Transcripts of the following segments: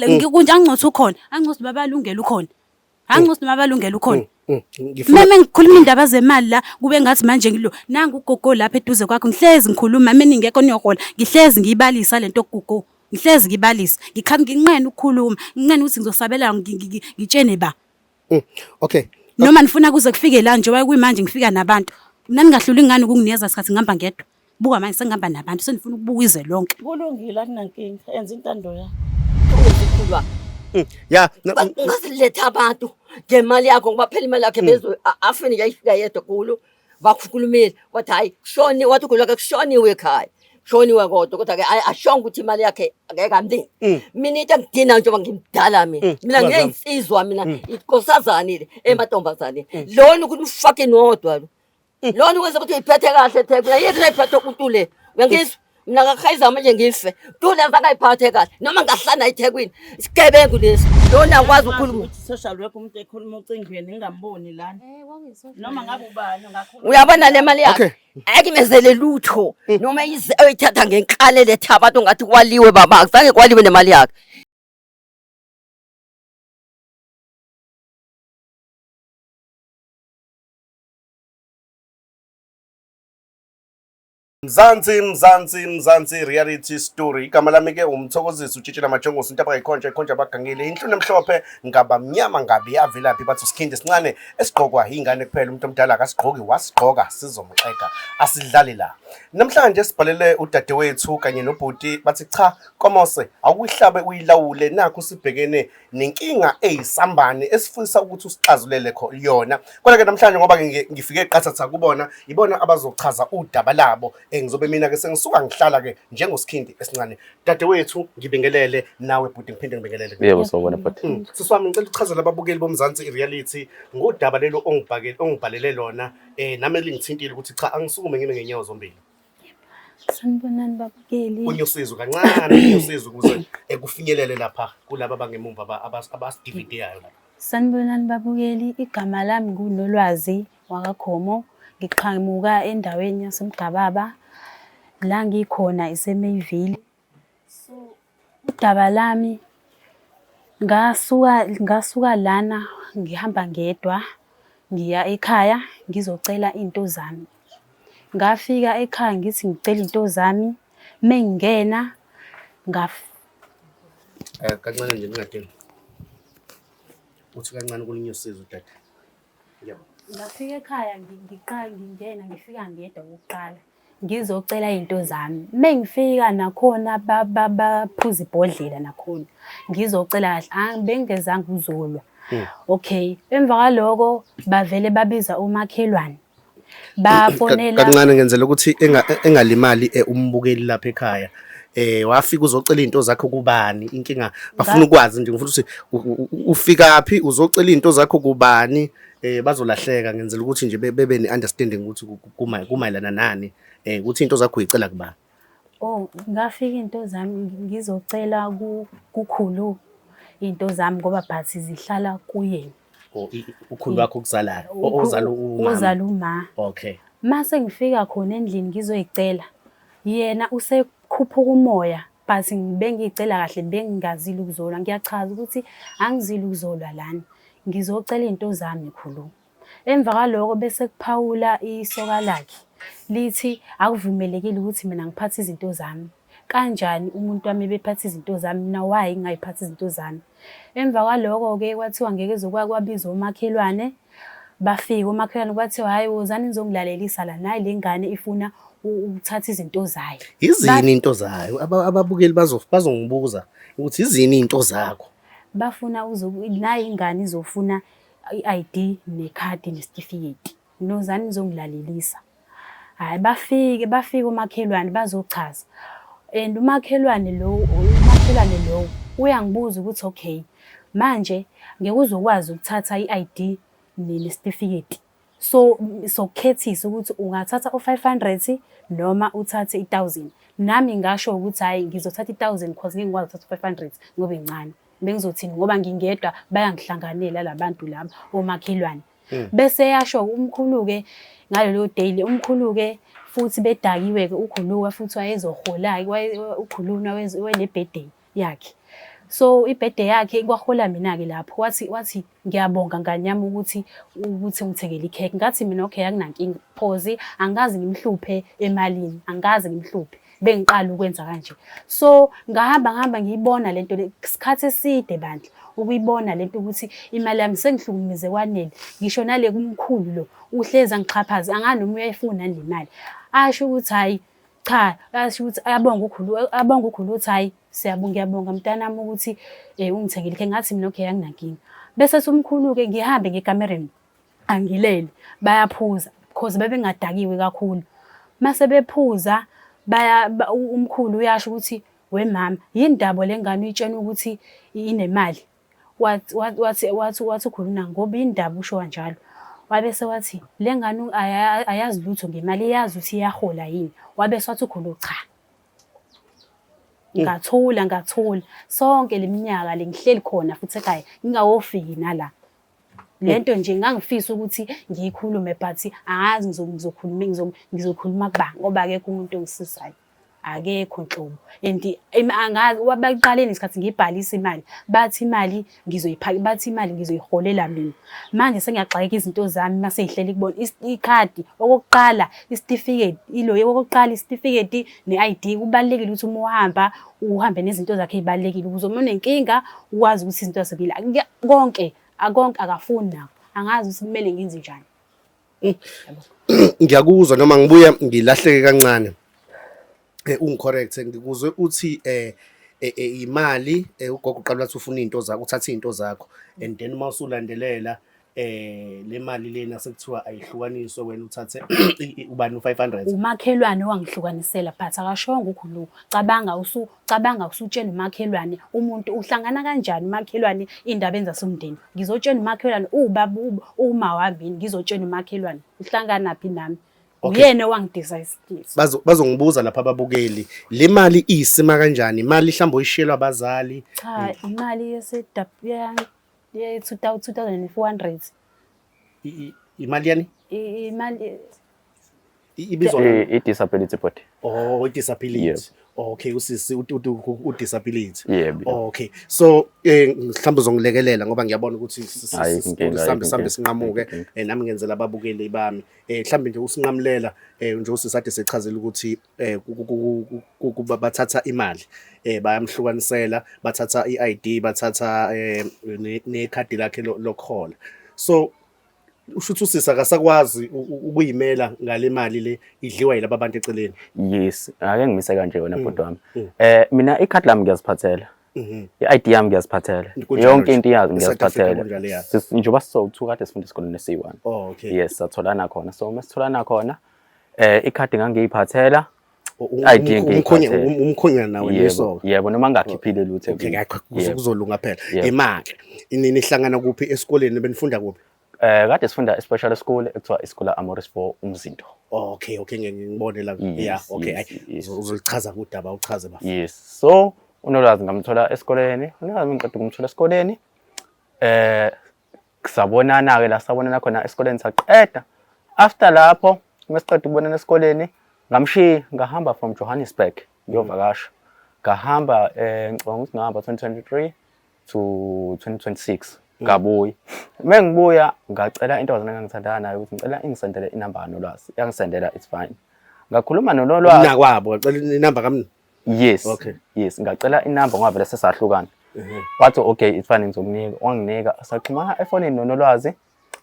Ngikunje angcothi ukhona. Angcothi babalungela ukhona. Angcothi babalungela ukhona. Mama ngikhuluma indaba zemali la kube ngathi manje ngilo nanga ugogo lapha eduze kwakho ngihlezi ngikhuluma mina ningekho niyohola ngihlezi ngiyibalisa lento kugogo ngihlezi ngibalisa nginqena ukukhuluma nginqena ukuthi ngizosabela ngitshene ba Okay noma nifuna kuze kufike la nje kuyimanje ngifika nabantu nani ngahlula ingane ukunginikeza isikhathi ngihamba ngedwa buka manje sengihamba nabantu senifuna ukubuka izwe lonke kulungile akunankinga enza intando yakho uzikhulwa ya ngasiletha abantu ngemali yakho ngoba phela imali yakhe bezwe afini yayifika yedwa kulo bakukhulumile wathi hayi kushoni wathi kulo ke kushoniwe ekhaya kushoniwe kodwa kodwa ke ashonga ukuthi imali yakhe ngeke amdini mina into ngidina njengoba ngimdala mina ngiyinsizwa mina inkosazane le emantombazane lona ukuthi fucking wodwa lo lona ukwenza ukuthi uyiphethe kahle eThekwini yini layiphethe umuntu le uyangizwa mina ngakhayiza manje ngife tula zakayiphathe kahle noma ngahlana eThekwini isigebengu lesi lona akwazi ukukhuluma social worker umuntu ekhuluma ucingweni ngingamboni lana noma ngabe ubani ngakhuluma uyabona le mali yakhe akimezele lutho noma oyithatha ngenkale letha abantu ngathi kwaliwe baba akuzange kwaliwe nemali yakhe Mzansi reality story igama lami ke umthokozisi utshitshela majongosi into abayikhonja abagangile inhlunu emhlophe ngaba mnyama ngabe yavelaphi bathi usikhindi sincane esigqokwa ingane kuphela umuntu omdala akasigqoki wasigqoka sizomxeka asidlali la namhlanje sibhalele udadewethu kanye nobhuti bathi cha Komose awuyihlabe uyilawule nakho sibhekene nenkinga eyisambane esifisa ukuthi usixazulele yona kodwa ke namhlanje ngoba ngifike eqathatha kubona ibona abazochaza udaba labo ngizobe mina ke sengisuka ngihlala ke njengosikhindi esincane dadewethu ngibingelele nawe bhuti ngiphinde ngibingelele yebo sawubona bhuti siswami ngicela ukuchazela ababukeli bomzansi reality ngodaba lelo ongibhalele lona nami lingithintile ukuthi cha angisukume ngime ngenyawo zombili sanibonani babukeli unyosizo kancane unyosizo ukuze kufinyelele lapha kulabo abangemumva abas-DVD yayo lapha sanibonani babukeli igama lami ngunolwazi wakakhomo ngiqhamuka endaweni yasemgababa la ngikhona iseMayville so udaba lami ngasuka lana ngihamba ngedwa ngiya ekhaya ngizocela into zami ngafika ekhaya ngithi ngicela into zami mengingena kancane nje ningadeli uthi kancane kulinye usizo dad yebo ngafika ekhaya ngingena ngifika ngedwa ukuqala ngizocela into zami mengifika nakhona baphuza ibhodlela nakhona ngizocela kahle bengezanga uzolwa okay emva kwaloko bavele babiza umakhelwane bafonela kancane ngenzela ukuthi engalimali umbukeli lapha ekhaya wafika uzocela into zakho kubani inkinga bafuna ukwazi nje ngifuna ukuthi ufikaphi uzocela into zakho kubani bazolahleka ngenzela ukuthi nje bebe ne-understanding ukuthi kumayelana nani ukuthi into zakho uyicela kubani ngafika into zami ngizocela kukhulu into zami ngoba bhathi zihlala kuyena ukhulu wakho okuzalayo ozala uma okay mase ngifika khona endlini ngizoyicela yena usekhuphuka umoya but bengicela kahle bengingazili ukuzolwa ngiyachaza ukuthi angizili ukuzolwa lana ngizocela into zami khulu emva kwaloko bese kuphawula isoka lakhe lithi akuvumelekile ukuthi mina ngiphathe izinto zami kanjani umuntu wami bephatha izinto zami mina why ngayiphatha izinto zami emva kwaloko ke kwathiwa ngeke zokwabiza umakhelwane bafika umakhelwane kwathiwa hayi wozani nizongilalelisa la nayi lengane ifuna ukuthatha izinto zayo izini into zayo ababukeli bazongibuza ukuthi izini into zakho bafuna nayi ingane izofuna iID nekhadi nesitifiketi nozani nizongilalelisa hayi bafike umakhelwane bazochaza and umakhelwane lo uyangibuza ukuthi okay manje ngeke uzokwazi ukuthatha iID nesitifiketi so kukhethisa ukuthi ungathatha u500 noma uthathe 1000 nami ngasho ukuthi hayi ngizothatha 1000 because ngeke ngikwazi ukuthatha 500 ngoba incane bengizothini ngoba ngingedwa bayangihlanganela labantu laba omakhelwane bese yasho umkhulu ke ngalelo daily umkhulu ke futhi bedakiwe ke ukhuluwa futhi wayezohola ukhuluna wene birthday yakhe So ibirthday yakhe kwahola mina-ke lapho wathi ngiyabonga ngane yami ukuthi ungithengele ikhekhe. Ngathi mina okay akunankinga phozi angikaze ngimhluphe emalini, angikaze ngimhluphe. Bengiqala ukwenza kanje. So ngahamba ngiyibona lento isikhathi eside bandla ukuyibona lento ukuthi imali yami sengihlukumeze kwanele. Ngisho nale kumkhulu lo uhlezi angixhaphaza anganoma uyayifuna le mali. Asho ukuthi hayi cha, asho ukuthi abonga ukhulu uthi hayi ngiyabonga mntanami ukuthi ungithengile ikhekhe. Ngathi mina okay anginankinga. Bese umkhulu-ke ngihambe ngekamereni angilele bayaphuza because bebengadakiwe kakhulu. Mase bephuza umkhulu uyasho ukuthi we mama yini ndaba lengane uyitshena ukuthi inemali. Wathi ukhuluna ngoba indaba usho kanjalo. Wabese wathi lengane ayazi lutho ngemali, iyazi ukuthi iyahola yini. Wabese wathi ukhulu cha. Ngathula sonke leminyaka lengihleli khona futhi ekhaya ngingawofiki nala. Lento nje ngangifisa ukuthi ngiyikhulume but angazi ngizokhuluma kuba ngoba akekho umuntu ongisizayo. Akekho nhlobo. And angazi wabaqaleni isikhathi ngibhalisa imali. Bathi imali ngizoyiholela mina. Manje sengiyaxakeka izinto zami mase ihleli kubona ikhadi okokuqala isitifiketi okokuqala isitifiketi ne-ID kubalekile ukuthi uma uhambe nezinto zakhe ezibalekile ukuze uma unenkinga ukwazi ukuthi izinto zasebile konke akafuni nawo. Angazi ukuthi kumele ngenze njani. Ngiyakuzwa noma ngibuya ngilahleke kancane. Ungicorrect ngikuzwe uthi imali ugogo uqala wathi ufuna izinto zakho, uthatha izinto zakho and then mawusulandelela le mali lena sekuthiwa ayihlukaniswe wena uthathe ubani u500. Umakhelwane wangihlukanisela but akashonga ukhulu. Cabanga usutshela umakhelwane umuntu uhlangana kanjani umakhelwane indaba enzasomndeni. Ngizotshela umakhelwane ubaba uma wami ngizotshela umakhelwane uhlangana phi nami. Uyena wangidecide. Bazongibuza lapha ababukeli le mali isima kanjani? Imali mhlawumbe oyishelwa abazali? Cha, imali ye 2400. Imali yani? Imali ibizwa i-disability body. Oh, i-disability. Okay, usisi u-disability. Yeah. Okay. So mhlawumbe uzongilekelela ngoba ngiyabona ukuthi sihambe sinqamuke nami ngenzela ababukeli bami. Mhlawumbe nje usinqamulela nje usisade sechazela ukuthi bathatha imali bayamhlukanisela, bathatha i-ID, bathatha nekhadi lakhe lokhola. So ushuthi usisa akasakwazi ukuyimela ngale mali le idliwa yilabo abantu eceleni. Yes, ake ngimise kanje wona bhuti wami. Mina ikhadi lami ngiyaziphathela. I-ID yami ngiyaziphathela. Yonke into yazi ngiyaziphathela. Njengoba sizo-2 kade sifunda esikoleni esi-1. Oh, okay. Yes, satholana khona. So masitholana khona ikhadi ngangiyiphathela. Umkhonyana nawe leso. Yebo, noma ngakhiphile lutho. Okay, kuzolunga phela. Imali inini ihlangana kuphi esikoleni benifunda kuphi? Kade sifunda e-special school ekuthiwa isikole Amoris for umzinto. Okay, ngibone la. Yeah, okay. Uzolichaza kudaba uchaze bafu. Yes. So uNolwazi ngamthola esikoleni. UNolwazi ngiqeda ukumthola esikoleni. Sabonana ke la sabonana khona esikoleni saqeda. After lapho ngesiqeda ukubonana esikoleni ngamshiya ngahamba from Johannesburg ngiyovakasha. Ngahamba ngicabanga ukuthi ngahamba 2023 to 2026. Ngabuya. Mengibuya ngacela intozana engangithandana nayo ukuthi ngicela ingisendele inamba kaNolwazi. Yangisendela it's fine. Ngakhuluma noNolwazi. Nakwabo ngacela inamba kamni. Yes. Okay. Yes, ngacela inamba ngoba vele sesahlukana. Wathi okay it's fine ngizokunika. Wanginika saxhumana efonini noNolwazi.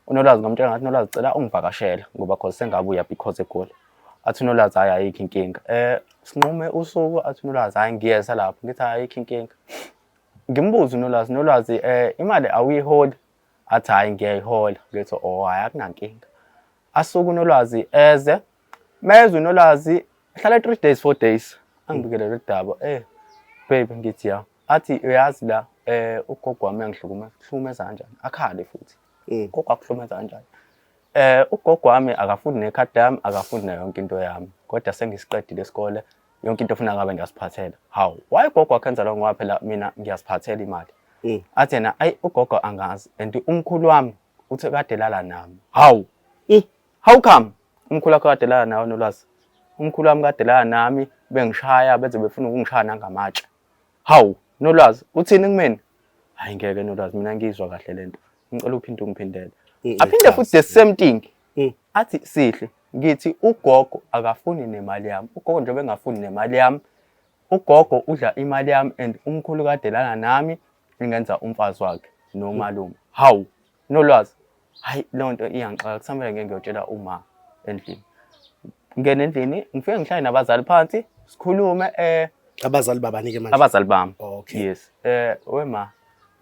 uNolwazi ngamtshela ngathi Nolwazi cela ungivakashela ngoba cause sengabuya because eGoli. Athi uNolwazi hayi ayikho inkinga. Sinqume usuku athi uNolwazi hayi ngiyeza lapho ngithi ayikho inkinga. Ngimbuza uNolwazi imali awuyihold athi hayi ngiyayihola ngithi oh hayi akunankinga. Asuku uNolwazi eze meze uNolwazi hlala 3 days 4 days angibikele ledaba baby ngithi ya athi uyazi la ugogo wami angihlukumeza kanjani akhale futhi ugogo akuhlumeza kanjani ugogo wami akafundi nekhadi lami akafundi nayo yonke into yami kodwa sengisiqedile isikole yonke into ofuna ngabe ngiyasiphathela hawu why ugogo akhenza lo ngoba phela mina ngiyasiphathela imali athi yena ayi ugogo angazi and umkhulu wami uthi kade lala nami hawu how come umkhulu wakhe kade lala nawe Nolwazi umkhulu wami kade lala nami bengishaya beze befuna ukungishaya ngamatshe hawu Nolwazi uthini kumina? Hayi ngeke Nolwazi mina ngizwa kahle lento. Ngicela uphinde ungiphindele. Aphinde futhi the same thing. Athi Sihle ngithi ugogo akafuni nemali yami. Ugogo nje bengafuni nemali yami. Ugogo udla imali yami and umkhulu kaDelana nami ingenza umfazi wakhe nomalume. Hawu Nolwazi. Hayi lonto iyangixaka kusamele ngeke ngiyotshela uma endlini. Ngene endlini ngifike ngihlale nabazali phansi sikhulume Abazali babanike manje. abazali bami. Okay. Yes. Wema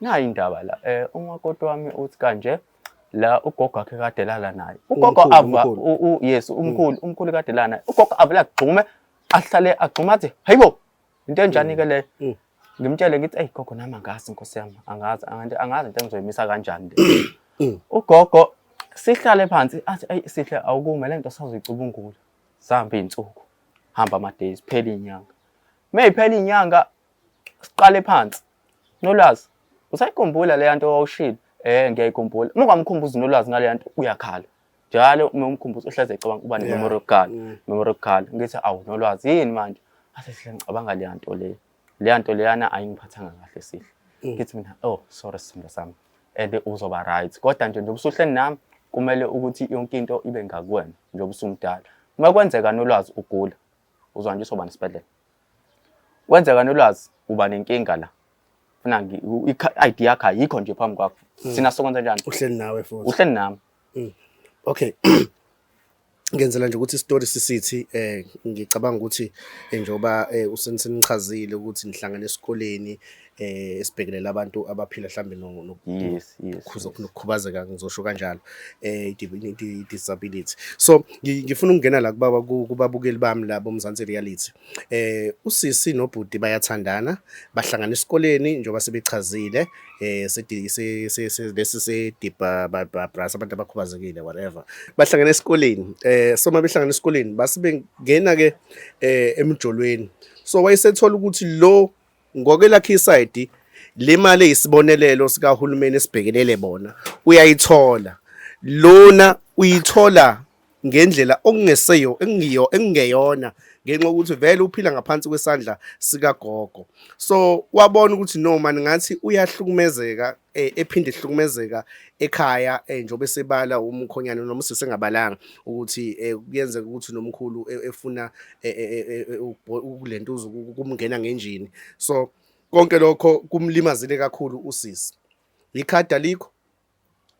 nayi indaba la. Umakoti wami uthi kanje la ugogo wakhe kaDelala naye. Ugogo ava yes umkhulu kaDelala. Ugogo avela agxume ahlale agxuma athi hayibo into enjani ke le. Ngimtshele ngithi hey gogo nami angazi inkosi yami angazi into engizoyimisa kanjani le. Ugogo sihlale phansi athi hey Sihle awukume lento sazoyicubungula. Sihamba izinsuku. Hamba ama days phela inyanga. Mayiphela inyanga siqale phansi. Nolwazi usayikhumbula le nto owawushilo? Ngiyayikhumbula. Uma ungamkhumbuzi Nolwazi ngale nto uyakhala. Njalo uma umkhumbuzo uhleze ecabanga uba ne-memory card. Ngithi awu Nolwazi yini manje? Ase Sihle ngicabanga le nto le. Le nto leyana ayingiphathanga kahle Sihle. Ngithi mina sorry sithando sami. And uzoba right. Kodwa nje njengoba usuhleli nami kumele ukuthi yonke into ibe ngakuwena njengoba usumdala. Uma kwenzeka Nolwazi ugula uzwa nje usoba nesibedlela. Kwenzeka Nolwazi uba nenkinga la. Funa i-ID yakho ayikho nje phambi kwakho. Sina sokwenza kanjani? Uhleli nawe futhi. Uhleli nami. Okay. Ngenzela nje ukuthi istory sisithi ngicabanga ukuthi njengoba usenichazile ukuthi nihlangana esikoleni esibhekelela abantu abaphila mhlambe nokukhubazeka ngizosho kanjalo disability. So ngifuna ukungena la kubabukeli bami labo Mzansi Reality. Usisi nobhuti bayathandana bahlangana esikoleni njengoba sebechazile lesi sedipa brass abantu abakhubazekile whatever bahlangana esikoleni so mabehlangana esikoleni basibengena ke emjolweni so wayesethola ukuthi lo ngokwelakhe iside le mali eyisibonelelo sikahulumeni esibhekelele bona uyayithola lona uyithola ngendlela okungeseyo engiyona ngenxa ukuthi vele uphila ngaphansi kwesandla sika gogo so wabona ukuthi no man ngathi uyahlukumezeka ephinde ehlukumezeka ekhaya njobe sebala umkhonyana noma sisengabalanga ukuthi kuyenzeka ukuthi nomkhulu efuna ukulentuza ukumngena ngenjini so konke lokho kumlimazile kakhulu usisi ikhadi alikho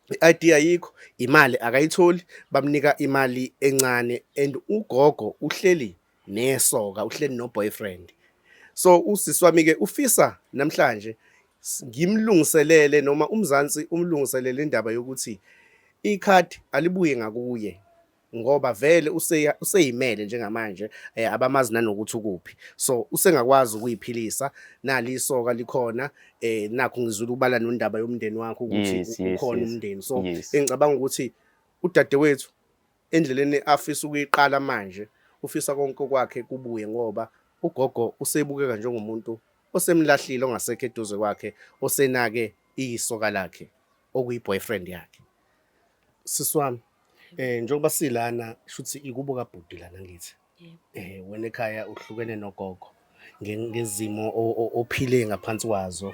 i-ID ayikho imali akayitholi bamnika imali encane and ugogo uhleli nesoka uhleli no boyfriend so usisi wami ke ufisa namhlanje ngimlungiselele noma umzansi umlungiselele indaba yokuthi ikhadi alibuye ngakuye ngoba vele useyimele njengamanje abamazi nanokuthi ukuphi so usengakwazi ukuyiphilisa nali isoka likhona nakho ngizula ukubala nondaba yomndeni wakho ukuthi ukhona umndeni so engicabanga ukuthi udadewethu endleleni afisa ukuyiqala manje ufisa konke kwakhe kubuye ngoba ugogo usebukeka njengomuntu osemlahlile ongasekho eduze kwakhe osenake isoka lakhe okuyi-boyfriend yakhe siswami njengoba silana shuthi ikubuka bhuti lana ngithi wena ekhaya uhlukene nogogo ngezimo ophile ngaphansi kwazo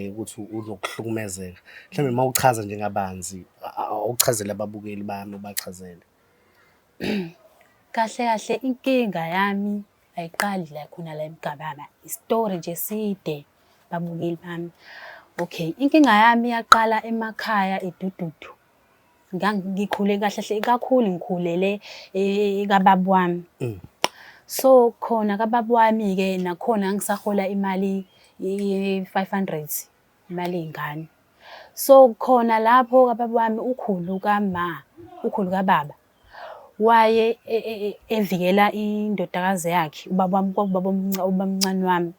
ukuthi uzokuhlukumezeka mhlawumbe mawuchaza njengabanzi awuchazela ababukeli bami bachazele kahle inkinga yami ayiqali la khona la emgababa istory nje side babukeli bami okay inkinga yami yaqala emakhaya edududu ngikhule kahle kakhulu ngikhulele kababa wami so khona kababa wami ke nakhona ngisahola imali 500 imali ingane so khona lapho kababa wami ukhulu kababa waye evikela indodakazi yakhe ubaba omncane wami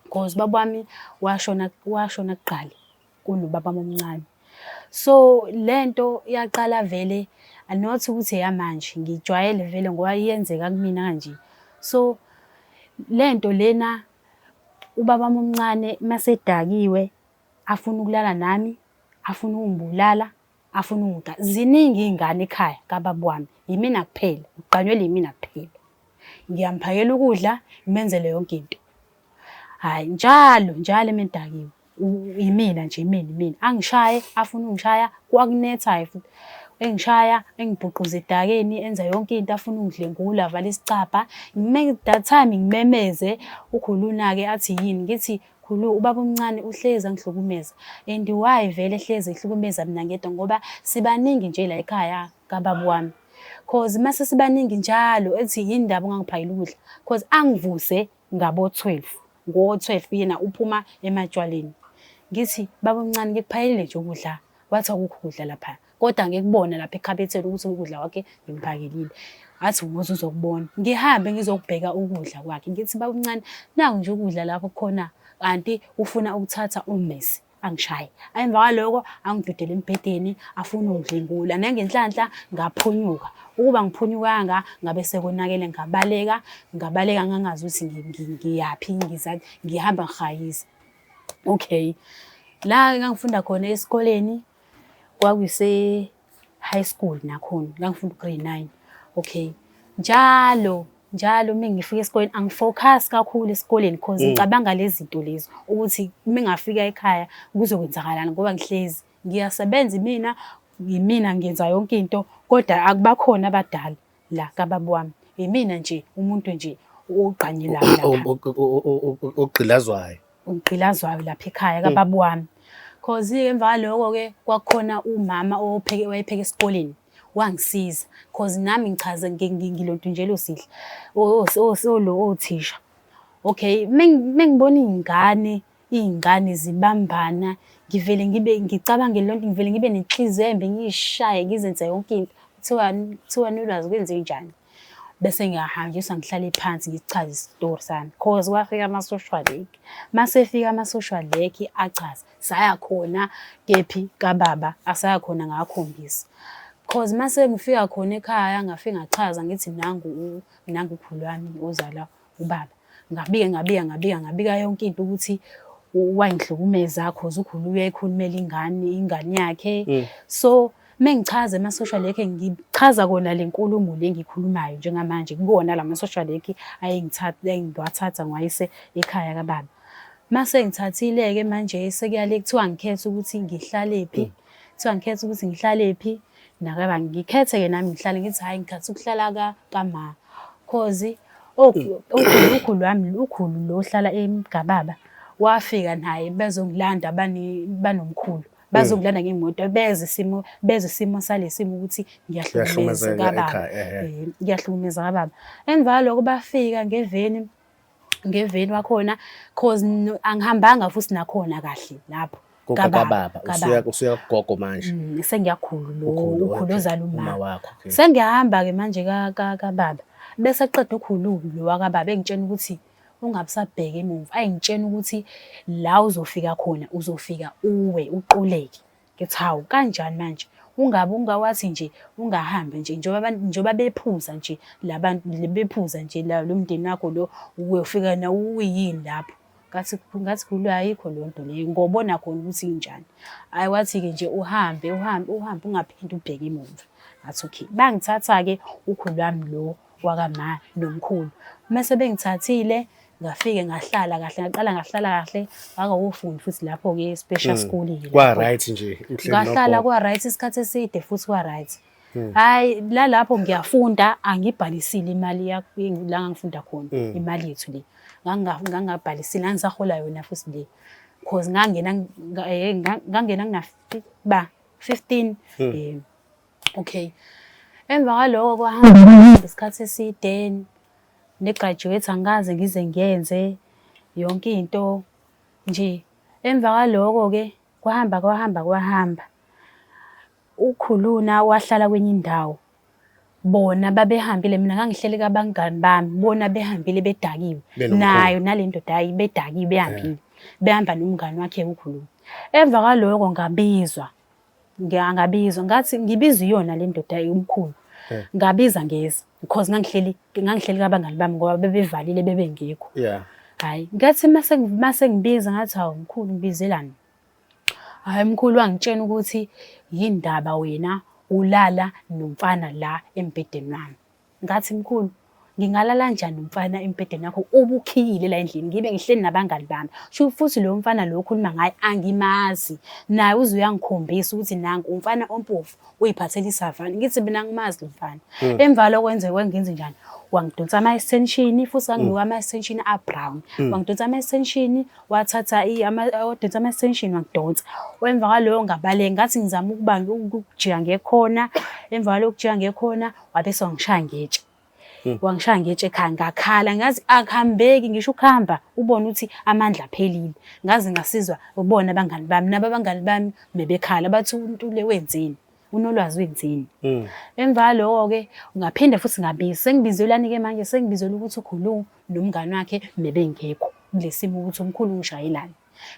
because baba wami washona kuqala kunobaba omncane so lento yaqala vele anothi ukuthi yamanje ngijwayele vele ngoba iyenzeka kumina kanje so lento lena ubaba omncane masedakiwe afuna ukulala nami afuna ungibulala afuna unga ziningi ingane ekhaya kababa wami yimina kuphela uqanywe yimina kuphela ngiyamphakela ukudla ngimenzele yonke into Hayi njalo emendakiwe. Imina nje imina. Angishaye afuna ungishaya kwakunethayo futhi. Engishaya engibhuquza edakeni enza yonke into afuna ungidlengula avala isicabha. That time ngimemeze ukhuluna ke athi yini ngithi khulu ubaba omncane uhlezi angihlukumeza. And why vele ehlezi ehlukumeza mina ngedwa ngoba sibaningi nje la ekhaya kababa wami. Cause mase sibaningi njalo ethi yini indaba ungangiphakela ukudla. Cause angivuse ngabo 12. Ngo-12 yena uphuma ematshwaleni. Ngithi baba omncane ngikuphakele nje ukudla. Wathi akukho ukudla lapha. Kodwa ngekubona lapha ekhabetheni ukuthi ukudla kwakhe ngimphakilile. Athi ngoze uzokubona. Ngihambe ngizokubheka ukudla kwakhe. Ngithi baba omncane naku nje ukudla lapho khona kanti ufuna ukuthatha ummesi. Angishaye. Emva kwaloko angidudele embhedeni afuna ungidlengula. Nangenhlanhla ngaphunyuka. Ukuba ngiphunyukanga ngabe sekonakele ngabaleka ngangazi ukuthi ngiyaphi ngihamba ngihayisa. Okay. La ngangifunda khona esikoleni kwakuyise high school nakhona ngangifunda grade 9. Okay. Njalo mengifika esikoleni angifocus kakhulu esikoleni cause ngicabanga lezi zinto lezi ukuthi mengafika ekhaya kuzokwenzakalana ngoba ngihlezi ngiyasebenza imina ngenza yonke into kodwa akubakhona abadala la kababa wami. Imina nje umuntu nje oqanyelayo lapha. Ogqilazwayo. Ungqilazwayo lapha ekhaya kababa wami. Cause emva kwaloko ke kwakhona umama owayepheka esikoleni wangisiza cause nami ngichaza ngilonto njalo sidla othisha. Okay, mengibona ingane zibambana ngivele ngicabange lonto ngivele ngibe nenhliziyo embi ngishaye ngizenze yonke into kuthiwa nolwazi kwenze njani. Bese ngiyahanjiswa ngihlale phansi ngichaza isitori sami cause kwafika ama-social work. Masefika ama-social work achaza saya khona kephi kababa asaya khona ngakhombisa. Cause mase ngifika khona ekhaya ngafika ngachaza ngithi nangu ukhulu wami ozala ubaba. Ngabika yonke into ukuthi wayengihlukumeza cause ukhulu uyekhulumela ingane yakhe. So mengichaza ama-social work ngichaza kona lenkulumo lengikhulumayo njengamanje kubona lama-social work ayengithatha ngwayise ekhaya kababa. Mase ngithathile ke manje sekuyale kuthiwa ngikhethe ukuthi ngihlale phi. Nakaba ngikhethe ke nami ngihlale ngithi hayi ngikhathi ukuhlala kama cause ukhulu lo hlala eMgababa wafika naye bezongilanda banomkhulu bazongilanda ngemoto beze isimo salesimo ukuthi ngiyahlukumeza kababa. Ngiyahlukumeza kababa. Emva kwaloko bafika ngeveni wakhona cause angihambanga futhi nakhona kahle lapho. Kababa usuya gogo manje. Sengiyakhulu ukhulu ozala uma wakho. Sengiyahamba ke manje kababa. Bese qeda ukhulu lo wakababa engitshena ukuthi ungabusabheka emuva. Ayingitshena ukuthi la uzofika khona uzofika uwe uquleke. Ngithi hawu kanjani manje? Ungawathi nje ungahambe nje njoba bephuza nje labantu bephuza nje lo mndeni wakho lo uyofika na uyini lapho. Ngathi khulu ayikho lonto leyo ngobona khona ukuthi injani. Ayi wathi ke nje uhambe ungaphindi ubheke emuva. Ngathi okay. Bangithatha ke ukhulu wami lo wakama nomkhulu. Mase bengithathile ngafike ngahlala kahle ngakawufunda futhi lapho ke special school ile. Kwa right nje Ngahlala kwa right isikhathi eside futhi kwa right. Hayi lapho ngiyafunda angibhalisile imali la ngangifunda khona imali yethu le. Ngangabhalisile ngisahola yona futhi le cause ngangena kuna 15. Okay. Emva kwaloko kwahamba isikhathi eside ne-graduate angaze ngize ngiyenze yonke into nje. Emva kwaloko ke kwahamba ukhuluna wahlala kwenye indawo. Bona babehambile mina ngangihleli kabangani bami bona behambile bedakiwe nayo nalento dayi bedakiwe behamba nomngani wakhe ukhuluna. Emva kwaloko ngabizwa ngathi ngibizwe iyona le ndoda umkhulu. Ngabiza ngeza because ngangihleli kabangani bami ngoba bebevalile bebengekho. Hayi ngathi mase ngibiza ngathi hawu mkhulu ngibizelani? Hayi mkhulu wangitshena ukuthi yindaba wena ulala nomfana la embhedeni wami. Ngathi mkhulu ngingalala njani umfana embhedeni yakho ubukhiyile la endlini ngibe ngihleli nabangani bami sho futhi lo mfana lo okhuluma ngaye angimazi naye uze uyangikhombisa ukuthi nangu umfana ompofu uyiphathela isavani ngithi mina ngimazi lo mfana emva lokwenze wengenze njani wangidonsa ama-extension futhi wanginika ama-extension a-brown wangidonsa ama-extension wathatha wadonsa ama-extension wangidonsa emva kwaloyo ngabaleka ngathi ngizama ukujika ngekhona emva kwalokho ukujika ngekhona wabese wangishaya ngetshe wangishaya ngetshe ekhaya ngakhala ngazi akuhambeki ngisho ukuhamba ubone ukuthi amandla aphelile ngaze ngasizwa ubona abangani bami nabo abangani bami bebekhala bathi uNtule wenzeni unolwazi wenzeni emva lokho-ke ungaphinde futhi ngabiza sengibizelani-ke manje sengibizela ukuthi ukhuluma nomngani wakhe bebengekho kulesimo ukuthi umkhulu ngishayelani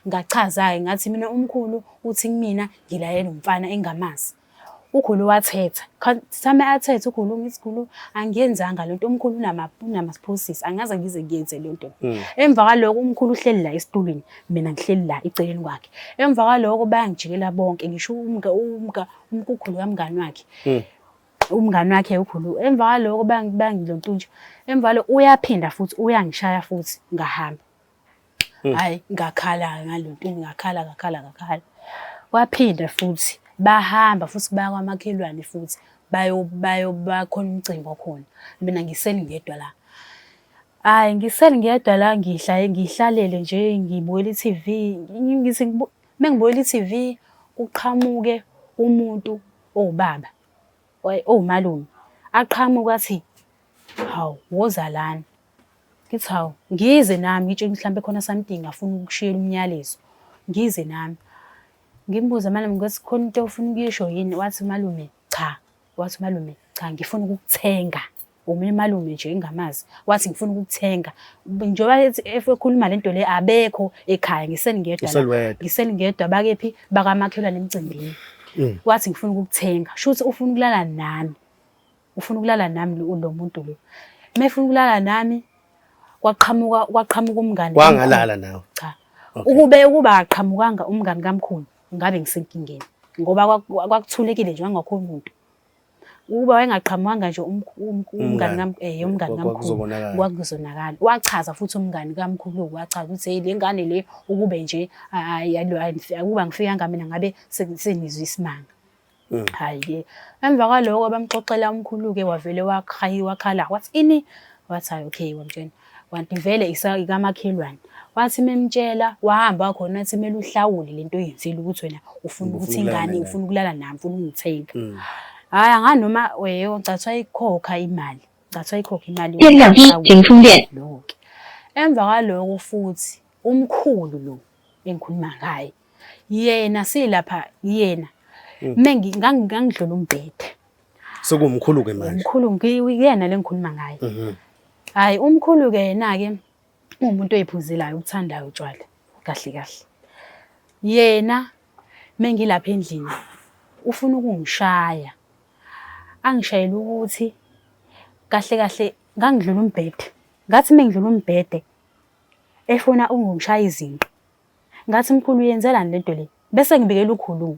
ngachaza-ke ngathi mina umkhulu uthi kumina ngilayela umfana engamazi ukhulu wathetha same athethe ukhulu ngithi khulu angiyenzanga lento umkhulu unama-poses angaze ngize ngiyenze lento emva kwaloko umkhulu uhleli la esitulweni mina ngihleli la eceleni kwakhe emva kwaloko bayangijikela bonke ngisho umkhulu kamngani wakhe umngani wakhe ukhulu emva kwaloko bayangilontuntsha emva lo uyaphinda futhi uyangishaya futhi ngahamba hayi ngakhala ngalonto ngakhala waphinda futhi bahamba futhi baya kwamakhelwane futhi bakhona umcimbi okhona mina ngiseli ngedwa la hayi ngiseli ngedwa la ngihlalele nje ngibukela i-TV ngithi mengibukela i-TV kuqhamuke umuntu owubaba owumalume aqhamuka athi hawu woza lana ngithi hawu ngize nami ngitshela mhlambe khona something afuna ukushiyela umyalezo ngize nami ngimbuza malume ngathi khona into ofuna ukuyisho yini wathi malume cha ngifuna ukukuthenga umile malume nje engamazi wathi ngifuna ukukuthenga njengoba ekhuluma lento le abekho ekhaya ngiseli ngedwa bakephi bakamakhelwane emcimbini wathi ngifuna ukukuthenga shuthi ufuna ukulala nami lo muntu lo mefuna ukulala nami kwaqhamuka umngani wangalala nawe cha ukuba aqhamukanga umngani kamkhulu ngabe ngisenkingeni ngoba kwakuthulekile nje wangakhona umuntu ukuba wayengaqhamukanga nje umngani kamkhulu kwakuzonakala wachaza futhi umngani kamkhulu wachaza ukuthi le ngane le ukube nje akuba ngifikanga mina ngabe senizwe isimanga hayi-ke emva kwaloko bamxoxela umkhulu-ke wavele wakhala wathi ini wathi hayi okay wamtshena wanti vele ikamakhelwane wathi memtshela wahamba khona wathi kumele uhlawule lento oyenzile ukuthi wena ufuna ukuthi ingane ufuna ukulala nami ufuna ungithenga hayi anganoma ngicathiwa ikhokha imali lokho emva kwaloko futhi umkhulu lo engikhuluma ngaye yena silapha yena ngangidlula umbhede sokumkhulu-ke manje umkhulu yena lengikhuluma ngaye hayi umkhulu-ke yena-ke umuntu oyiphuzilayo ukuthandayo utshwala kahle yena mengilapha endlini ufuna ukungishaya angishayela ukuthi kahle ngangidlula umbhede ngathi mengidlula umbhede efuna ungishaya izinto ngathi mkhulu uyenzelani lento le bese ngibikela ukhulu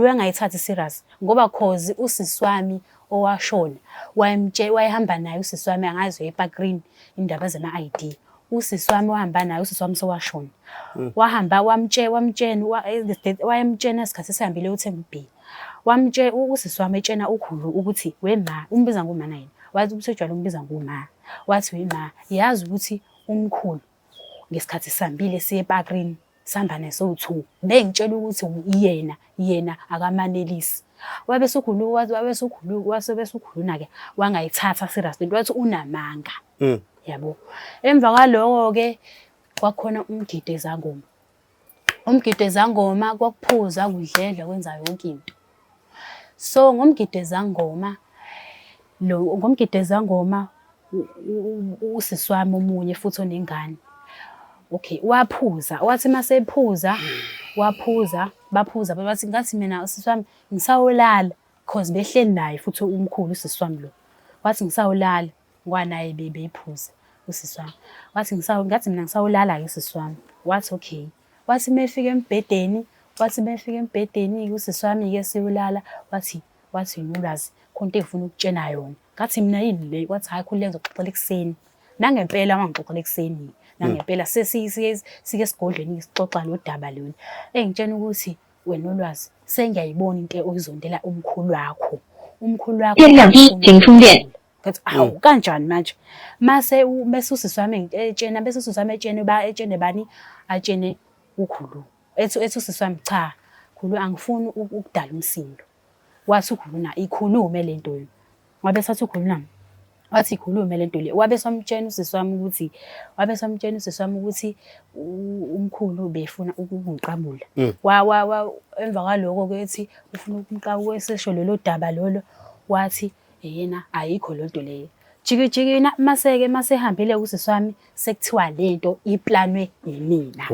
uyangayithathi serious ngoba cause usisi wami owashona wayehamba naye usisi wami angazi ePark Green indaba zama-ID usisi wami wahamba naye usisi wami sowashona wahamba wayemtshena isikhathi esihambile uthenga ubhili usisi wami etshena ukhulu ukuthi wema umbiza nguma yena wathi ubusejwala umbiza nguma wathi wema yazi ukuthi umkhulu ngesikhathi sihambile siye ePark Green sihamba neso2 bengitshela ukuthi yena akamanelisi wabesukhuluna-ke wangayithatha serious lento wathi unamanga yabo emva kwaloko-ke kwakhona umgidezangoma kwakuphuza kudledla kwenza yonke into so ngomgidezangoma usisi wami omunye futhi onengane okay waphuza wathi masephuza baphuza bathi ngathi mina usisi wami ngisawolala cause behleli naye futhi umkhulu usisi wami lo wathi ngisawolala ngwanaye bephuza usisi wami wathi ngathi mina ngisawolala ke usisi wami wathi okay wathi mefika embhedeni usisi wami ke siyolala wathi nolwazi khonto engifuna ukutshena yona ngathi mina yini le kwathi hayi khulile ngizoxoxela ekuseni nangempela mangixoxela ekuseni nangempela sike esigodlweni sixoxa lo daba lona engitshena ukuthi wena olwazi sengiyayibona into oyizondela umkhulu wakho ngathi awu kanjani manje mase usisi wami etshena bese usisi wami etshene bani atshene ukhulu ethi usisi wami cha khulu angifuni ukudala umsindo wathi ukhulu na ikhulume lento yini wabe sathi ukhulu nami wathi ikhulume lento le wabe samtshena usisi wami ukuthi umkhulu befuna ukungiqabula emva kwaloko kethi ufuna ukumqabu wesesho lelo daba lolo wathi yena ayikho lonto leyo jikijikina mase hambile usisi wami sekuthiwa lento iplanwe yimina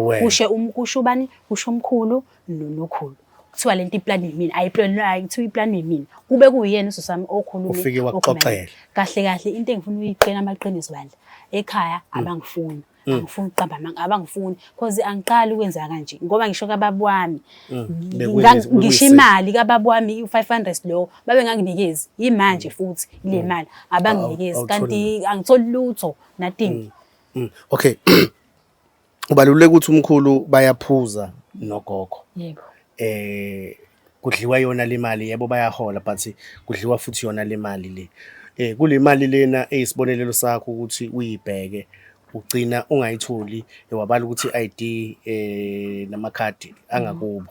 kusho ubani kusho umkhulu nokhulu kuthiwa lento iplanwe yimina ayithiwa iplanwe yimina kube kuyena usisi wami okhuluma ufike waxoxela kahle into engifuna uyiqina amaqiniso bandla ekhaya abangifuni angifuni uqamba abangifuni because angiqali ukwenza kanje ngoba ngisho kababa wami ngisho imali kababa wami u500 lo babe nganginikezi imanje futhi ile mali abanginikezi kanti angitholi lutho nothing. Okay. Ubaluleke ukuthi umkhulu bayaphuza nogogo. Yebo. Kudliwa yona le mali yebo bayahola but kudliwa futhi yona le mali le kule mali lena eyisibonelelo sakho ukuthi uyibheke ugcina ungayitholi wabala ukuthi ID namakhadi angakubo.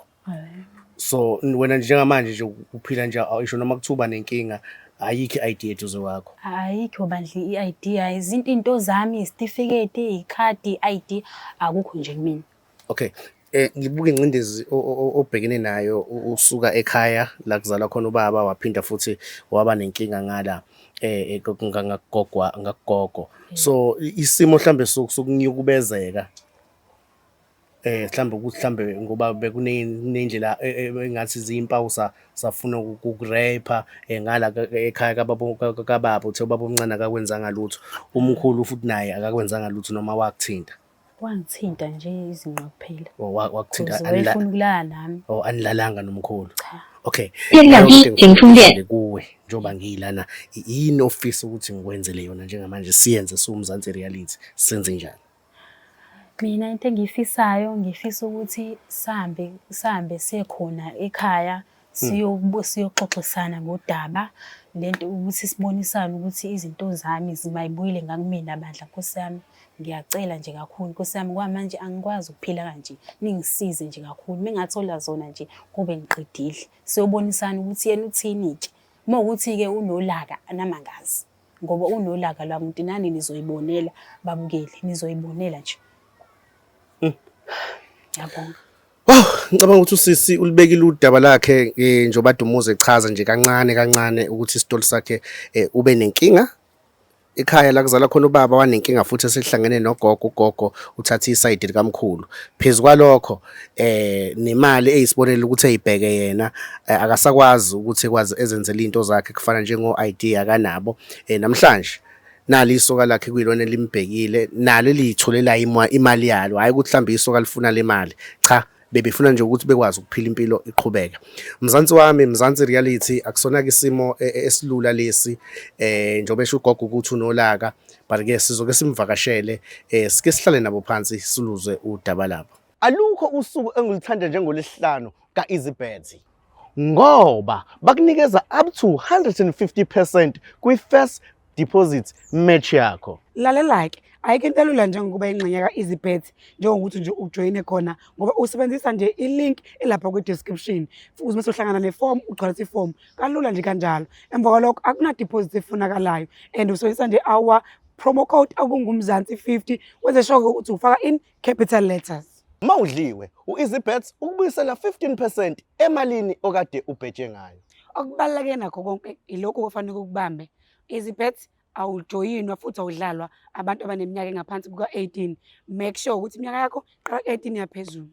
So wena njengamanje nje uphila nje ayisho noma kuthuba nenkinga ayikho ID eduze wakho. Ayikho bandli iID izinto into zami isitifiketi ikhadi ID akukho nje kumina. Okay. Ngibuka ingcindezi obhekene nayo usuka ekhaya la kuzala khona ubaba waphinda futhi waba nenkinga ngala ngagogo. So isimo mhlambe sokunyukubezeka mhlambe ngoba bekunendlela engathi izimpawu safuna ukurape ngala ekhaya kababa uthe ubaba omncane akakwenzanga lutho umkhulu futhi naye akakwenzanga lutho noma wakuthinta. Wangithinta nje izinqa kuphela. Wakuthinta ayifuna ukulala nami. Anilalanga nomkhulu. Okay. Kuwe njoba ngilana yini ofisa ukuthi ngikwenzele yona njengamanje siyenze siwumzansi reality senze njani? Mina into engiyifisayo ngifisa ukuthi sihambe sekhona ekhaya siyoxoxisana ngodaba lento ukuthi sibonisane ukuthi izinto zami zimayibuyile ngakumina bandla Nkosi yami. Ngiyacela nje kakhulu Nkosi yami kwamanje angikwazi ukuphila kanje ningisize nje kakhulu mengathola zona nje kube ngiqedile siyobonisana ukuthi yena uthini ke ukuthi ke unolaka namangazi ngoba unolaka la muntu nani nizoyibonela babukeli nizoyibonela nje. Yabonga. Ngicabanga ukuthi usisi ulibekile udaba lakhe njoba Dumuze echaza nje kancane ukuthi isitoli sakhe ube nenkinga ekhaya la kuzala khona ubaba wanenkinga futhi esehlangene nogogo ugogo uthatha iside likamkhulu phezukwalokho nemali eyisibonela ukuthi ayibheke yena akasakwazi ukuthi ekwazi ezenzele into zakhe kufana njengo ID akanabo namhlanje nali isoka lakhe kuyilona limbhekile nalo liyitholela imali yalo hayi ukuthi mhlambe isoka lifuna le mali cha bebefuna nje ukuthi bekwazi ukuphila impilo iqhubeka. Mzansi wami Mzansi reality akusona ke isimo esilula lesi njobe esho ugogo ukuthi unolaka but ke sizoke simvakashele sike sihlale nabo phansi siluze udaba lapho. Alukho usuku engilithanda njengolesihlanu kaEasyBet ngoba bakunikeza up to 150% kwi first deposit match yakho. Lalela-ke ayike into elula njengokuba ingxenye ka-EasyBet njengokuthi nje ujoyine khona ngoba usebenzisa nje i-link elapha kwi-description futhi mase uhlangana neform ugcwalisa iform kalula nje kanjalo emva kwalokho akuna deposit efunakalayo and usebenzisa nje our promo code akungumzansi 50 wenze sure ukuthi ufaka in capital letters. Mawudliwe u-EasyBet ukubuyisela 15% emalini okade ubheje ngayo. Okubaluleke nakho konke ilokho kufanele ukubambe. EasyBet awujoyinwa futhi awudlalwa abantu abaneminyaka engaphansi kuka 18. Make sure ukuthi iminyaka yakho qala 18 yaphezulu.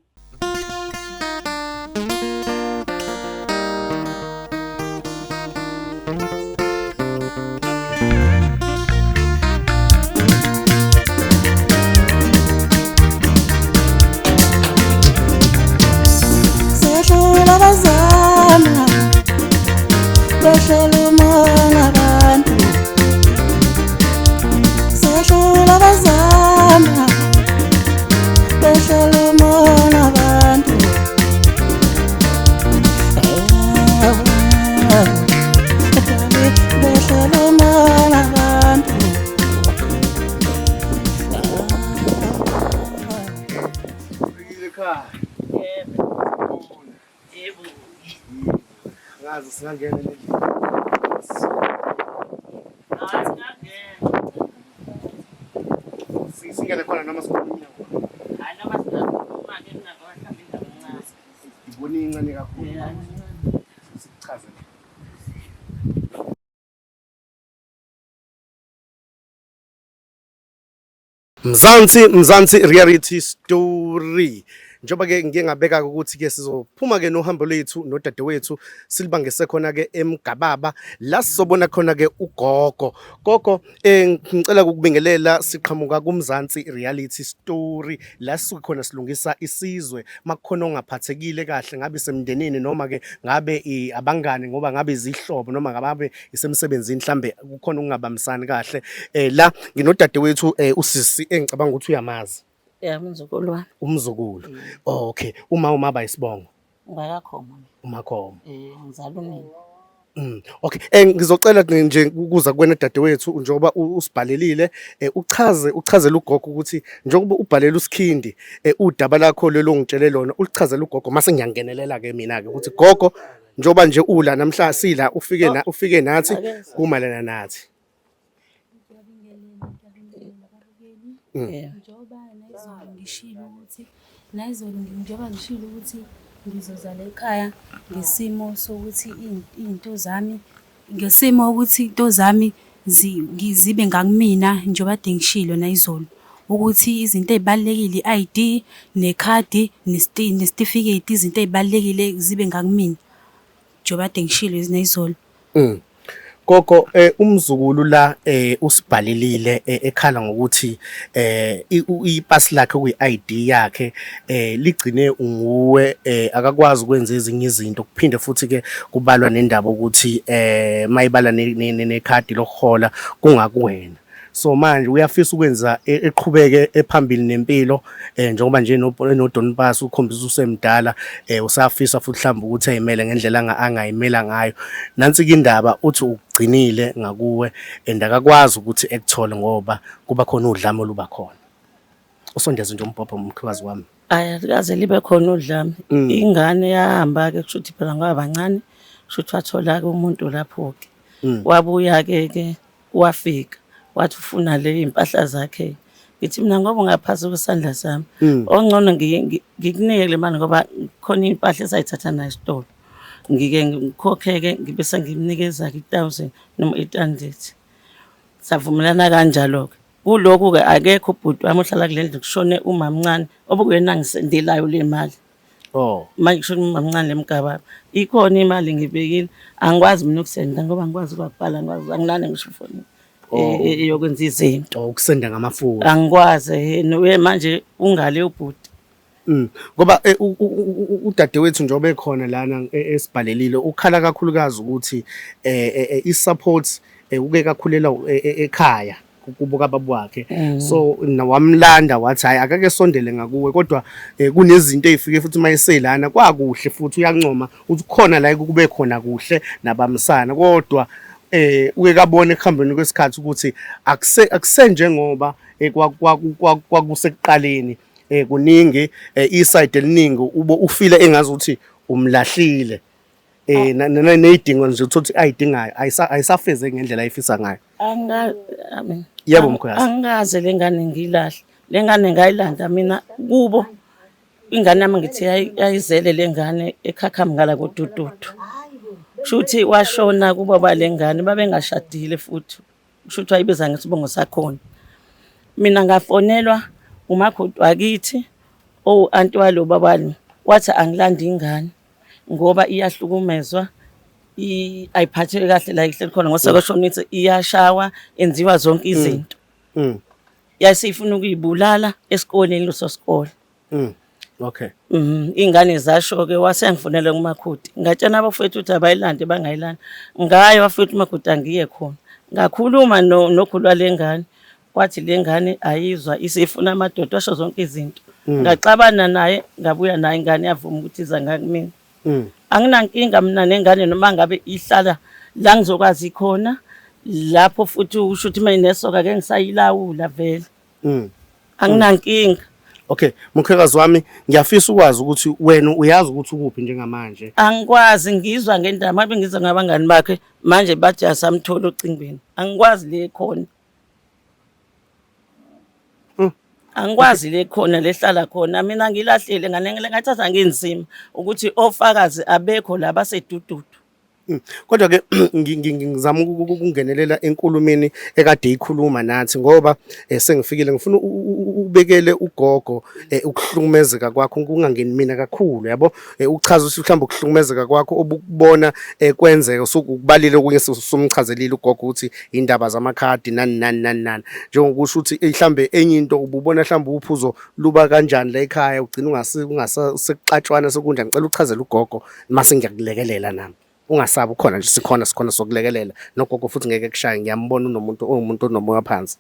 Seshula bazama behlala umoya abantu abazama behlela umona abantu behlela umona abantu ngazi singangena singene khona noma sikhuluma ibona incane kakhulu sichaze Mzansi reality story. Njoba ke ngike ngabeka ukuthi ke sizophuma ke nohambo lethu nodadewethu silibangise khona ke eMgababa la sizobona khona ke ugogo. Gogo ngicela ukubingelela siqhamuka kuMzansi reality story la sisuke khona silungisa isizwe makukhona ongaphathekile kahle ngabe semndenini noma ke ngabe abangane ngoba ngabe izihlobo noma ngabe isemsebenzini mhlambe kukhona ukungabambisani kahle la nginodadewethu usisi engicabanga ukuthi uyamazi. Umzukulu wami. Umzukulu. Okay. Uma bayisibongo. Ngakakhoma. Umakhoma. Ngizala unina. Okay. Ngizocela nje ukuza kuwena dadewethu njengoba usibhalelile uchazele ugogo ukuthi njengoba ubhalela uSkhindi udaba lakho lelo ngitshele lona ulichazele ugogo mase ngiyangenelela ke mina ke ukuthi gogo njengoba nje ula namhla sila ufike nathi kumalana nathi. Njengoba ngishilo ukuthi ngizozala ekhaya ngesimo sokuthi into zami zibe ngakumina njengoba ngishilo nayizolo ukuthi izinto ezibalekile i-ID nekhadi nesitifiketi izinto ezibalekile zibe ngakumina njengoba ngishilo nayizolo. Gogo umzukulu la usibhalelile ekhala ngokuthi ipasi lakhe kuyi-ID yakhe ligcine nguwe akakwazi ukwenza ezinye izinto kuphinde futhi ke kubalwa nendaba ukuthi mayibala nekhadi lokuhola kungakuwena. So manje uyafisa ukwenza eqhubeke ephambili nempilo njengoba nje noDon Pass ukhombisa usemdala usafisa futhi mhlawumbe ukuthi ayimele ngendlela angayimela ngayo. Nansi ke indaba uthi ugcinile ngakuwe akakwazi ukuthi ekuthole ngoba kuba khona udlame oluba khona. Usondeze nje umbhobho umkhwazi wami. Ayikaze libe khona udlame. Ingane yahamba ke kushuthi phela ngoba bancane kushuthi wathola ke umuntu lapho ke. Wabuya ke wafika wathi ufuna le impahla zakhe ngithi mina ngoba ngaphasi kwesandla sami ongcono ngikunike le mali ngoba khona impahla esayithatha nayo esitolo ngike ngikhokheke ngibe sengimnikeza 1000 noma 800 savumelana kanjalo ke kuloko ke akekho ubhuti wami ohlala kulendlu kushone umamncane obukuyena ngisendelayo le mali manje kushone umamncane leMgababa ikhona imali ngibekile angikwazi mina ukusenda ngoba ngikwazi ukubhala ngikwazi angilane ngisho phone eyokwenza izinto ukusenda ngamafoni angikwazi nowe manje ungale ubhuti ngoba udadewethu njengoba ekhona lana esibhalelile ukhala kakhulukazi ukuthi isupport uke kakhulela ekhaya kubuka baba wakhe so nawamlanda wathi hayi akake sondele ngakuwe kodwa kunezinto ezifike futhi mayiselana kwakuhle futhi uyancoma uthi khona la kube khona kuhle nabamsana kodwa uke kabone ekuhambeni kwesikhathi ukuthi akusenje ngoba kwakusekuqaleni kuningi iside eliningi ufile engazi ukuthi umlahlile nezidingo nje ukuthi ayidingayo ayisafeze ngendlela ayifisa ngayo. Yebo mkhwezi. Angaze lengane ngilahle. Lengane ngayilanda mina kubo. Ingane yami ngithi yayizele lengane ekhakhamngala kodududu. Shuthi washona kubo balengane babengashadile futhi. Shuthi wayibiza ngesibongo sakhona. Mina ngafonelwa umakoti wakithi anti walo babani wathi angilanda ingane ngoba iyahlukumezwa ayiphatheke kahle la ihleli khona ngosekwashonithe iyashawa enziwa zonke izinto yasifuna ukuyibulala esikoleni leso sikole. Okay. Ingane zasho ke wasengifonela kumakoti ngatshana abafethu ukuthi abayilande bangayilanda ngayo wafethu umakoti angiye khona ngakhuluma nokhulwa lengane kwathi le ngane ayizwa isifuna amadoda asho zonke izinto. Ngaxabana naye ngabuya naye ingane yavuma ukuthi iza ngakumina. Anginankinga mina nengane noma ngabe ihlala la ngizokwazi khona lapho futhi usho ukuthi mina nesoka ke ngisayilawula vele. Anginankinga. Okay, mkhwekazi wami ngiyafisa ukwazi ukuthi wena uyazi ukuthi ukuphi njengamanje. Angikwazi ngizwa ngendaba bengizwa ngabangani bakhe manje bathi asamthola ocingweni. Angikwazi le khona. Angikwazi le khona lehlala khona mina ngilahlile ngane ngathatha ngenzima ukuthi ofakazi abekho la basedududu. Kodwa ke ngizama ukungenelela enkulumeni ekade ikhuluma nathi ngoba sengifikile ngifuna ubekele ugogo ukuhlukumezeka kwakho kungangeni mina kakhulu yabo uchaza ukuthi mhlawumbe ukuhlukumezeka kwakho obukubona kwenzeka sokubalile okunye somchazelile ugogo ukuthi indaba zamakhadi nani njengokusho ukuthi mhlawumbe enye into ububona mhlawumbe uphuzo luba kanjani la ekhaya ugcina ungasekuxatshwana sekunjani ngicela uchazele ugogo mase ngiyakulekelela nami. Ungasabi khona nje sikhona sokulekelela nogogo futhi ngeke kushaye ngiyambona umuntu onomoya phansi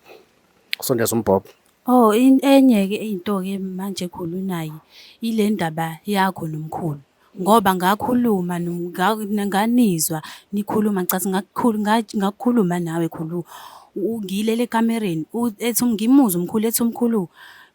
usondeza umbhobho. Oh enye ke into ke manje khulunayi ile ndaba yakho nomkhulu ngoba ngakhuluma nganizwa nikhuluma ngicathi ngakukhuluma nawe khulu ungilele ekamereni ethi ngimuzwa umkhulu ethi umkhulu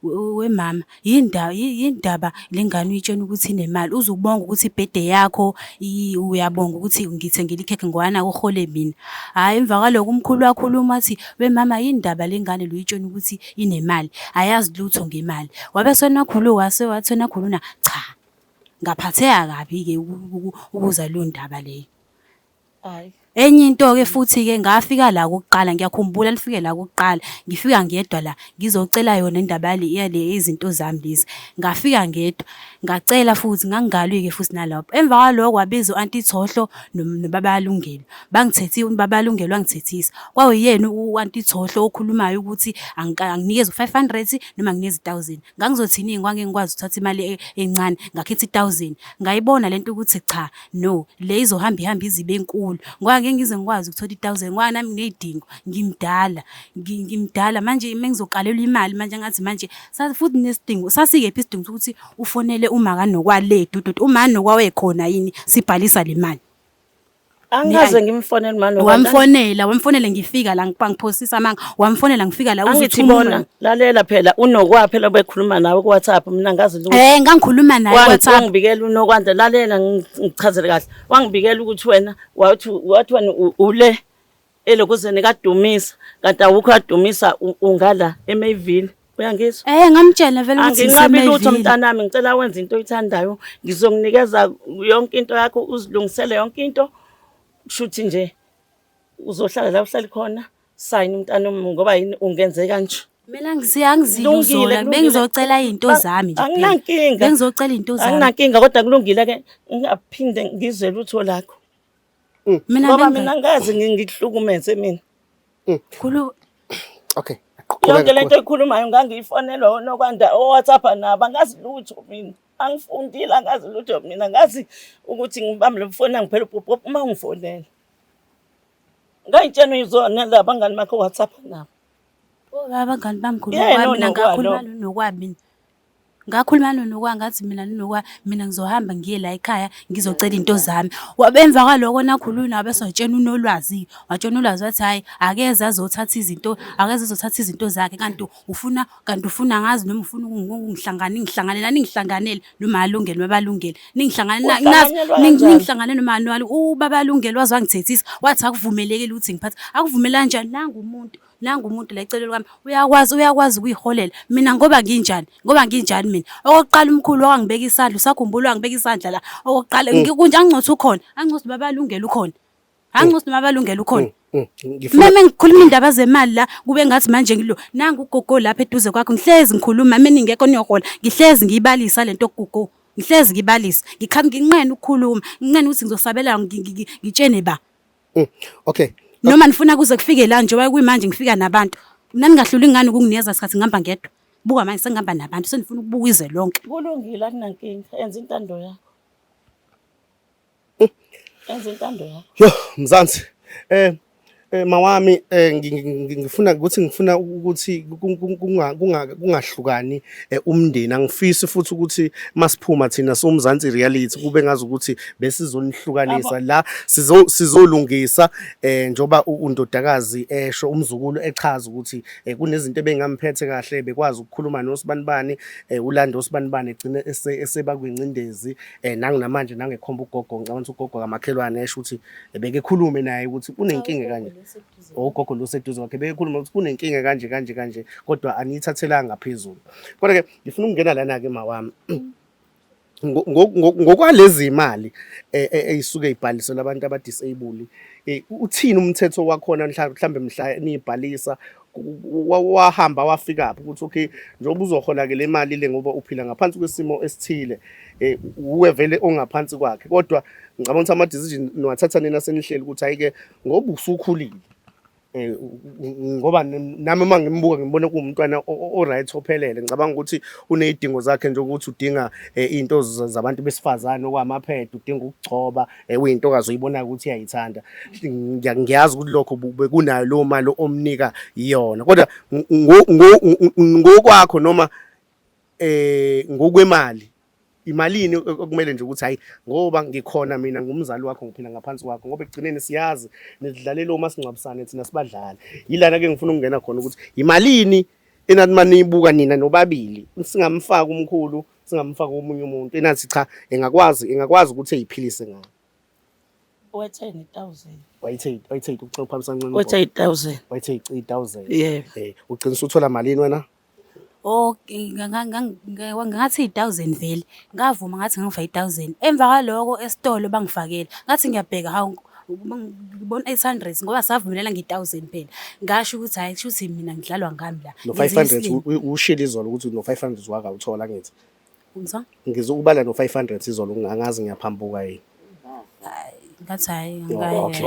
wemama yindaba lengane uyitshena ukuthi inemali uzubonga ukuthi ibhede yakho uyabonga ukuthi ngithengile ikhekhe ngwana kohole mina hayi emva kwaloko umkhulu wakhuluma athi wemama yindaba lengane luyitshena ukuthi inemali ayazi lutho ngemali wabe senakhulu wathena khuluna cha ngaphatheka kabi ke ukuza lo ndaba leyo. Hayi enye into ke futhi ke ngafika la kokuqala ngiyakhumbula nifike la kokuqala ngifika ngedwa la ngizocela yona indaba yale izinto zami lezi ngafika ngedwa ngacela futhi ngangalwi ke futhi nalapho emva kwaloko wabiza uAnti Thohlo noBabalungelo bangithethi uBabalungelo wangithethisa kwawuyena uAnti Thohlo okhulumayo ukuthi anginikeze u500 noma nginikeze 1000 ngangizothini ingwange ngikwazi ukuthatha imali encane ngakhetha 1000 ngayibona lento ukuthi cha no le izohamba izibe enkulu ngeke ngize ngikwazi ukuthola 1000 ngoba nami nginedingo ngimdala manje mengizoqalela imali manje ngathi manje futhi nesidingo sasike phi isidingo ukuthi ufonele uma kanokwale dududu uma nokwawe khona yini sibhalisa le mali angaze ngimfonele manje wamfonela ngifika la ngiphosisa manga wamfonela ngifika la uzithibona lalela phela unokwaphela bekhuluma nawe ku WhatsApp mina ngazi ukuthi ngangikhuluma naye ku WhatsApp wangibikela unokwanda lalela ngichazele kahle wangibikela ukuthi wena wathi wena ule elokuzene kadumisa kanti awukho adumisa ungala eMayville uyangizwa ngamtshela vele ukuthi ngisemevile lutho mntanami ngicela wenza into oyithandayo ngizokunikeza yonke into yakho uzilungisele yonke into shuthi nje uzohlala la uhlali khona sign umntanami ngoba yini ungenze kanje mina ngiziyangiziluzula bengizocela izinto zami nje anginankinga bengizocela izinto zami anginankinga kodwa kulungile ke ngingaphinde ngizwe lutho lakho mina ngazi ngikuhlukumeze mina khulu okay yonke lento ekhulumayo ngangiyifonelwa nokwanda WhatsApp nabo angazi lutho mina angifundile angazi lutho mina ngazi ukuthi ngibambe lo phone ngiphela ubhubhu uma ungifonela ngayitshena izona laba ngani makho WhatsApp nabo abangani bami khuluma mina ngakhuluma nokwami ngakhuluma nokwangathi mina ngizohamba ngiye la ekhaya ngizocela into zami wabemva kwaloko nakhuluna besotshena unolwazi watshena ulwazi wathi hayi akeze azothatha izinto zakhe kanti ufuna ngazi noma ufuna ngihlanganele noma alungele babalungele ningihlanganele noma uBabalungelo wazi wangithethisa wathi akuvumelekile ukuthi ngiphathe akuvumela kanjani nangu umuntu la eceleni kwami uyakwazi ukuyiholela mina ngoba nginjani mina okokuqala umkhulu wangibeka isandla usakhumbula wangibeka isandla la okokuqala kunje angicotha ukhona angicotha babalungela ukhona meme ngikhuluma indaba zemali la kube ngathi manje nangu ugogo lapha eduze kwakho ngihlezi ngikhuluma mina ngeke niyohola ngihlezi ngiyibalisa lento kugogo ngihlezi ngibalisa nginqene ukukhuluma nginqene ukuthi ngizosabela ngitshene ba okay noma nifuna kuze kufike la nje kuyimanje ngifika nabantu nani ngahlula ingane ukunginikeza isikhathi ngihamba ngedwa buka manje sengihamba nabantu senifuna ukubuka izwe lonke kulungile akunankinga yenza intando yakho yo Mzansi Mawami ngifuna ukuthi kungahlukani umndeni. Angifisi futhi ukuthi masiphuma thina soMzansi reality kube ngazi ukuthi besizonihlukanisa la sizolungisa njoba undodakazi esho umzukulu echaza ukuthi kunezinto ebengamphethe kahle bekwazi ukukhuluma noSibanibani uLando uSibanibani egcine eseba kwincindezi nanginamanje nangekhomba ugogo ngicabanga ukuthi ugogo kamakhelwane esho ukuthi beke khulume naye ukuthi unenkinga kanje. Ugogo loseduze kwakhe bekhuluma ukuthi kunenkinga kanje kodwa aniyithathelanga ngaphezulu. Kodwa ke ngifuna ukungena lana ke mawami ngokwalezi imali eyisuke ibhaliselwe abantu abadisable uthini umthetho wakhona mhlambe mhla niyibhalisa wahamba wafika apho ukuthi okay njengoba uzohola ke le mali le ngoba uphila ngaphansi kwesimo esithile uwe vele ongaphansi kwakhe kodwa ngicabanga ukuthi ama decision niwathatha nina senihleli ukuthi ayike ngoba usukhulile ngoba nami uma ngimbuka ngibona kuwumntwana oright ophelele ngicabanga ukuthi unezidingo zakhe nje ukuthi udinga into zabantu besifazane okwamaphede udinga ukugcoba uyintokazi uyibona ukuthi uyayithanda ngiyazi ukuthi lokho bekunayo lo mali omnika iyona kodwa ngokwakho noma ngokwemali imalini okumele nje ukuthi hayi ngoba ngikhona mina ngumzali wakho ngiphila ngaphansi kwakho ngoba ekugcineni siyazi nidlalela umasingcwabisane thina sibadlala yilana ke ngifuna ukungena khona ukuthi imalini enathi maniyibuka nina nobabili singamfaka umkhulu singamfaka omunye umuntu enathi cha engakwazi ukuthi eyiphilise ngayo wethe 1000 wayithe ucupha msanqane wethe 8000 wayithe 3000 yebo ugcina uthola malini wena Okay, ngathi 1000 vele. Ngavuma ngathi ngifa 1000. Emva kwaloko esitolo bangifakela. Ngathi ngiyabheka hawu ngibona 800 ngoba savumelela nge1000 phela. Ngasho ukuthi hayi kushuthi mina ngidlalwa ngami la. No 500 ushila izolo ukuthi no 500 waka uthola ngithi. Ngizwa? Ngizokubala no 500 izolo ngangazi ngiyaphambuka yini. Ngathi hayi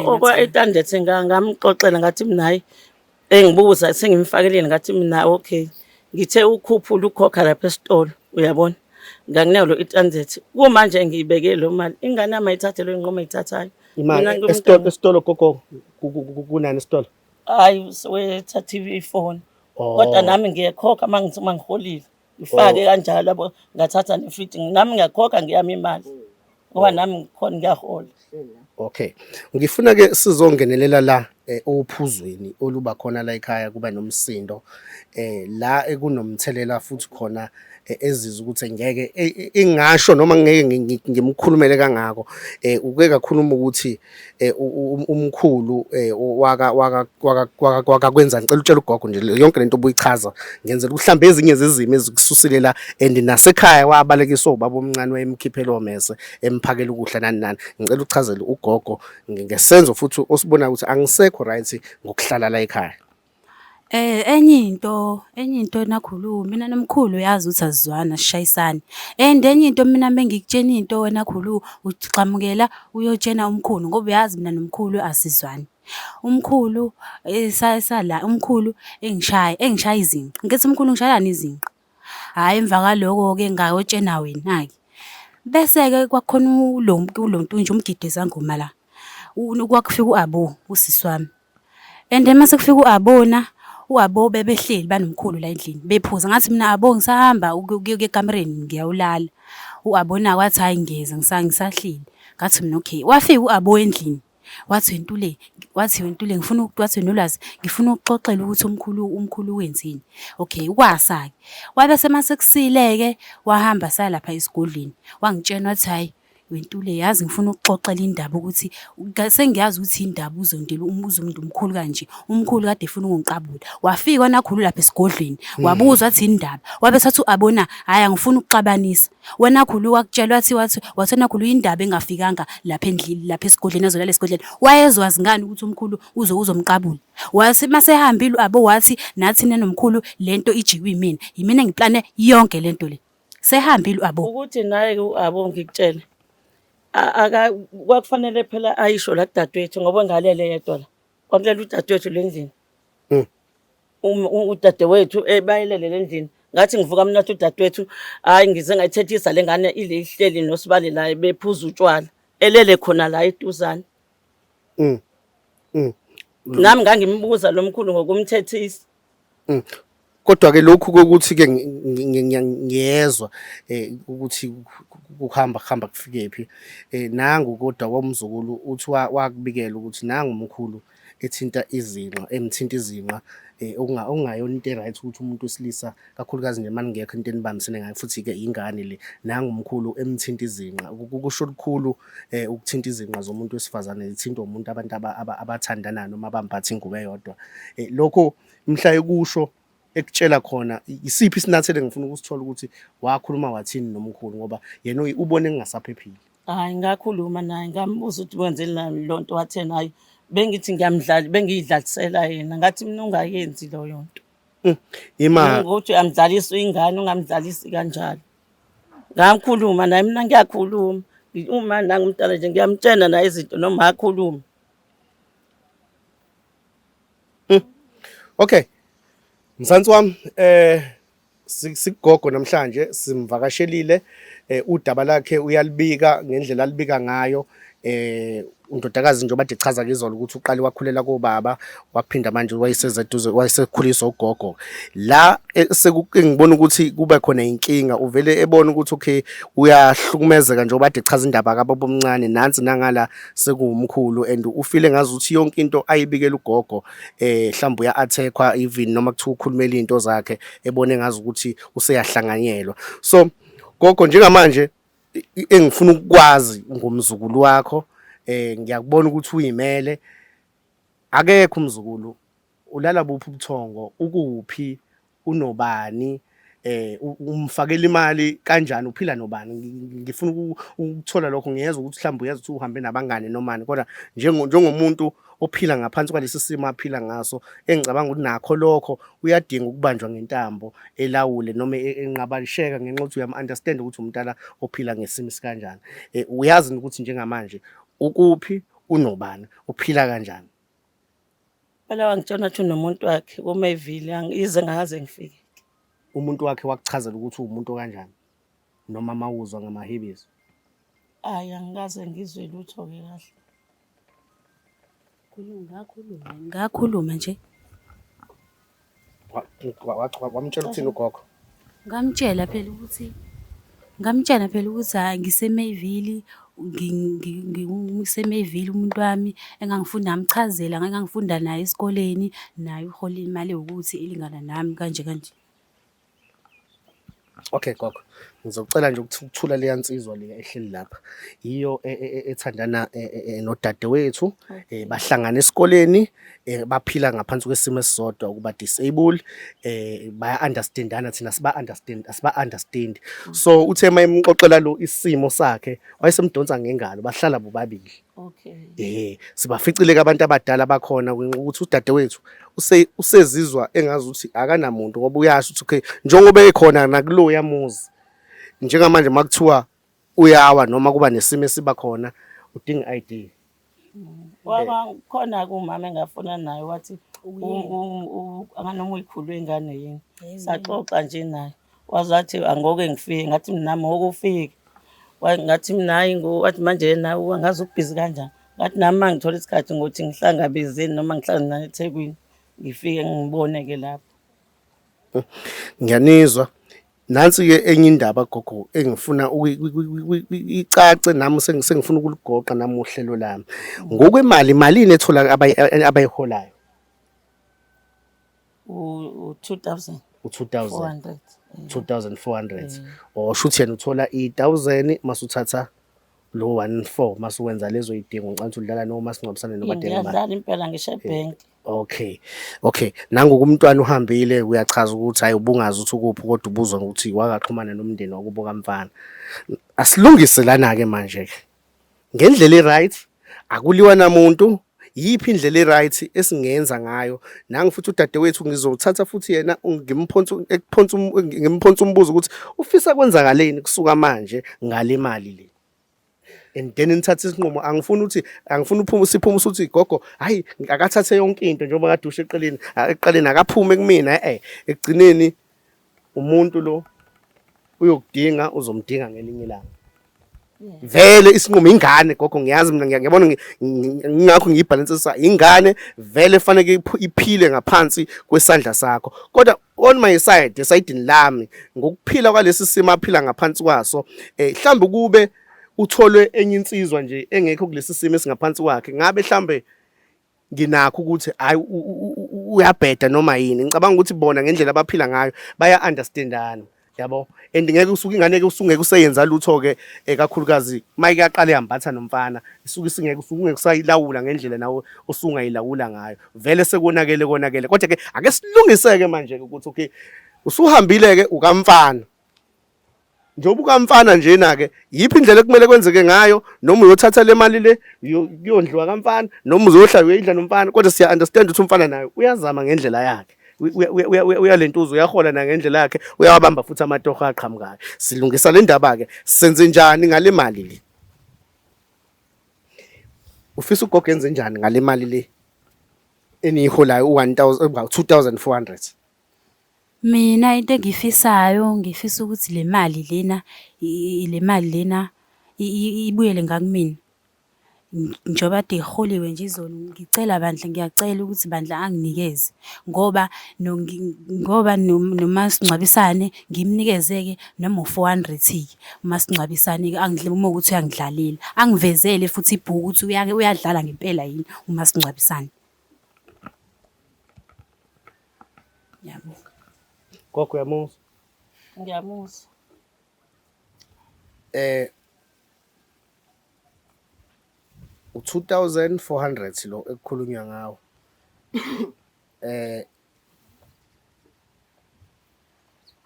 okwa 800 ngamxoxela ngathi mina hayi engibuza sengimfakeleni ngathi mina okay ngithe ukhuphula ukhokha lapha esitolo uyabona nganginelo itanzethi kumanje ngiyibeke lo mali ingane yami ayithathe lo inqoma ayithathayo imali esitolo gogo kunani esitolo hayi wethatha ifone kodwa nami ngiyakhokha mangiholile ngifake kanjalo labo ngathatha nefitting nami ngiyakhokha ngiyami imali ngoba nami ngikhona ngiyahola. Okay ngifuna ke sizongenelela la ophuzweni oluba khona la ekhaya kuba nomsindo la ekunomthelela futhi khona ezizwe ukuthi ngeke ingasho noma ngeke ngimkhulumele kangako uke kakhuluma ukuthi umkhulu waka kwenza ngicela utshela ugogo nje yonke lento obuyichaza ngenzela uhlambe ezinye zezimo ezikususilela and nasekhaya wabalekisa ubaba omncane wayemkhiphela omese emphakela ukudla nani ngicela uchazele ugogo ngesenzo futhi osibona ukuthi angisekho right ngokuhlala la ekhaya. Enye into nakhulu mina nomkhulu uyazi ukuthi azizwana sishayisana. And enye into mina mengikutshena into wena khulu uxamukela uyotshena umkhulu ngoba uyazi mina nomkhulu asizwani. Umkhulu sala umkhulu engishaya izinqa. Ngithi umkhulu ngishayana izinqa. Hayi emva kwaloko ke ngayotshena wena ke. Bese ke kwakhona lo ntunje umgideza ngoma la. Kwakufika uAbo usisi wami. And then mase kufika uAbona uAbo bebehleli banomkhulu la endlini bephuza ngathi mina abo ngisahamba ukuya ekamereni ngiyawulala uAbona wathi hayi ngeza ngisahleli ngathi mina okay wafika uAbo endlini wathi wentule ngifuna wathi nolwazi ngifuna ukuxoxela ukuthi umkhulu wenzini okay ukwasake wabe semasekusile wahamba salapha esigodleni wangitshena wathi hayi wentule yazi ngifuna ukuxoxela indaba ukuthi sengiyazi ukuthi indaba uzondela umuzo umuntu omkhulu kanje umkhulu kade efuna ukungiqabula wafika nakhulu lapha esigodleni wabuza wathi indaba wabe sathi uAbona haya ngifuna ukuxabanisa wena khulu wakutshela wathi nakhulu indaba engafikanga lapha endlini lapha esigodleni azolala esigodleni wayezwazi ngani ukuthi umkhulu uzomqabula wase masehambile uAbo wathi nathi nenomkhulu lento ijikwe yimina ngiplane yonke lento le sehambile uAbo ukuthi naye uAbo ngikutshela kwakufanele phela ayisho la kudadewethu ngoba ngalele yedwa la kwakulela udadewethu lendlini udadewethu bayelele lendlini ngathi ngivuka mina udadewethu hayi ngize ngayithethisa lengane ile ihleli noSibali la bephuza utshwala elele khona la eduzane nami ngangimbuza lo mkhulu ngokumthethisa. Kodwa ke lokhu kokuthi ke ngiyezwa ukuthi kuhamba kufike phi nangu kodwa kwamzukulu uthi wakubikela ukuthi nangu umkhulu ethinta izinqa emthinta izinqa okungayona into right ukuthi umuntu wesilisa kakhulukazi nje maningekho into enibambisene ngayo futhi ke ingane le nangu umkhulu emthinta izinqa kusho ukukhulu ukuthinta izinqa zomuntu wesifazane zithinta umuntu abantu abathandana noma abambatha ingubo eyodwa lokho mhla ekusho ekutshela khona isiphi isinathele ngifuna ukusithola ukuthi wakhuluma wathini nomkhulu ngoba yena ubone ngingasaphephile. Hayi ngakhuluma naye ngambuza ukuthi wenzeni nami lonto wathena hayi bengithi bengiyidlalisela yena ngathi mina ungayenzi leyo nto. Ima Ukuthi uyamdlalisa ingane ungamdlalisi kanjalo. Ngamkhuluma naye mina ngiyakhuluma. Uma nangumntana nje ngiyamtshena naye izinto noma akhuluma. Okay. Mzansi wami sikugogo namhlanje simvakashelile udaba lakhe uyalibika ngendlela alibika ngayo undodakazi nje obade chaza ngizolo ukuthi uqale wakhulela kobaba waphinda manje wayesezeduze wayesekhuliswa ugogo la ngibona ukuthi kuba khona inkinga uvele ebona ukuthi okay uyahlukumezeka nje obade chaza indaba kababa omncane nansi nangala sekuwumkhulu and ufile ngazi ukuthi yonke into ayibikela ugogo mhlawumbe uya-attackwa even noma kuthiwa ukhulumela into zakhe ebone ngazi ukuthi useyahlanganyelwa. So gogo njengamanje engifuna ukwazi ngomzukulu wakho ngiyakubona ukuthi uyimele akekho umzukulu ulala buphi ubuthongo ukuphi unobani umfakela imali kanjani uphila nobani ngifuna ukuthola lokho ngiyeza ukuthi mhlawumbe uyazi ukuthi uhambe nabangane nomani kodwa njengomuntu ophila ngaphansi kwalesi simo aphila ngaso engicabanga ukuthi nakho lokho uyadinga ukubanjwa ngentambo elawule noma enqabalisheka ngenxa ukuthi uyam-understand ukuthi umntana ophila ngesimo sikanjani uyazi ukuthi njengamanje ukuphi unobani uphila kanjani. Phela wangitshela ukuthi unomuntu wakhe kuMayville angize ngaze ngifike. Umuntu wakhe wakuchazela ukuthi umuntu kanjani noma mawuzwa ngamahebiso? Hayi angikaze ngizwe lutho ke kahle. Ngakhuluma nje. Wamtshela ukuthini ugogo? Ngamtshela phela ukuthi hayi ngiseMayville ngiseMayville umuntu wami engangifunda ngamchazela ngangifunda naye esikoleni naye uhola imali ukuthi ilingana nami kanje kanje. Okay gogo ngizocela nje ukuthi ukuthula leya nsizwa le ehleli lapha iyo ethandana nodadewethu bahlangana esikoleni baphila ngaphansi kwesimo esisodwa ukuba disable baya understandana thina siba understand so uthe mayimxoxela lo isimo sakhe wayesemdonsa ngengalo bahlala bobabili. Okay. Sibaficile abantu abadala bakhona ukuthi udadewethu usezizwa engazi ukuthi akanamuntu ngoba uyasho ukuthi okay njengoba ekhona nakulo yamuzi njengamanje makuthiwa uyawa noma kuba nesimo esiba khona udinga ID. Khona kumama engafuna naye wathi anganoma uyikhulu ingane yini. Saxoxa nje naye. Wazathi angoke ngifike ngathi mina nami ngokufika. Ngathi mina hayi wathi manje nawe angazi ubhizi kanjani. Ngathi nami mangithola isikhathi ngokuthi ngihlangabezeni noma ngihlangana eThekwini ngifike ngiboneke lapho. Ngiyanizwa. Nansi ke enye indaba gogo engifuna icace nami sengifuna ukuligoqa nami uhlelo lami. Ngokwemali malini ethola abayiholayo? U2000. U2000. 2400. Oshuthi yena uthola i1000 masuthatha lo 14 masuwenza lezo idingo ngicela udlala noma singcwabisane nobadela bani. Ngiyadlala impela ngisho ebank. Okay nangoku umntwana uhambile uyachaza ukuthi hayi ubungazi ukuthi ukuphi kodwa ubuzwa ukuthi wakaxhumana nomndeni wakubo kamfana. Asilungise lana ke manje ke ngendlela eright akuliwa namuntu yiphi indlela eright esingenza ngayo nangi futhi udadewethu ngizothatha futhi yena ngimphonsa umbuzo ukuthi ufisa kwenzakaleni kusuka manje ngale mali le. And then nithathe isinqumo angifuni uphume siphume usuthi gogo hayi akathathe yonke into njengoba kade usho eqaleni akaphume kumina ekugcineni umuntu lo uyokudinga uzomdinga ngelinye ilanga. vele isinqumo ingane gogo ngiyazi mina ngiyabona ngingakho ngiyibhalansisa ingane vele fanele iphile ngaphansi kwesandla sakho kodwa on my side esayidini lami ngokuphila kwalesi simo aphila ngaphansi kwaso mhlambe kube utholwe enye insizwa nje engekho kulesi simo esingaphansi kwakhe ngabe mhlambe nginakho ukuthi hayi uyabheda noma yini ngicabanga ukuthi bona ngendlela abaphila ngayo baya understandana yabo and ngeke usuke ingane ke usungeke useyenza lutho ke kakhulukazi mayike yaqala yambatha nomfana isuke isingeke usungeke usayilawula ngendlela nawe usungayilawula ngayo vele sekonakele kodwa ke ake silungiseke manje ukuthi okay usuhambile ke ukamfana njengoba ukamfana njena ke yiphi indlela ekumele kwenzeke ngayo noma uyothatha le mali le kuyondliwa kamfana noma uzohlala uyidla nomfana kodwa siya understand ukuthi umfana naye uyazama ngendlela yakhe uyalentuzo uyahola na ngendlela yakhe uyawabamba futhi amatoho aqhamukayo silungisa le ndaba ke senze njani ngale mali le ufisa ugogo enze njani ngale mali le eniholayo u-2400 Mina into engifisayo ngifisa ukuthi le mali lena ibuyele ngakumina. Njoba iholiwe nje izolo ngicela bandla ngiyacela ukuthi bandla anginikeze ngoba nomasingcwabisane ngimnikezeke noma 400 umasingcwabisane angidle uma ukuthi uyangidlalela angivezele futhi ibhuku ukuthi uyadlala ngempela yini umasingcwabisane. Yabo. Gogo yamusa Ngiyamusa. u-2400 lo ekukhulunywa ngawo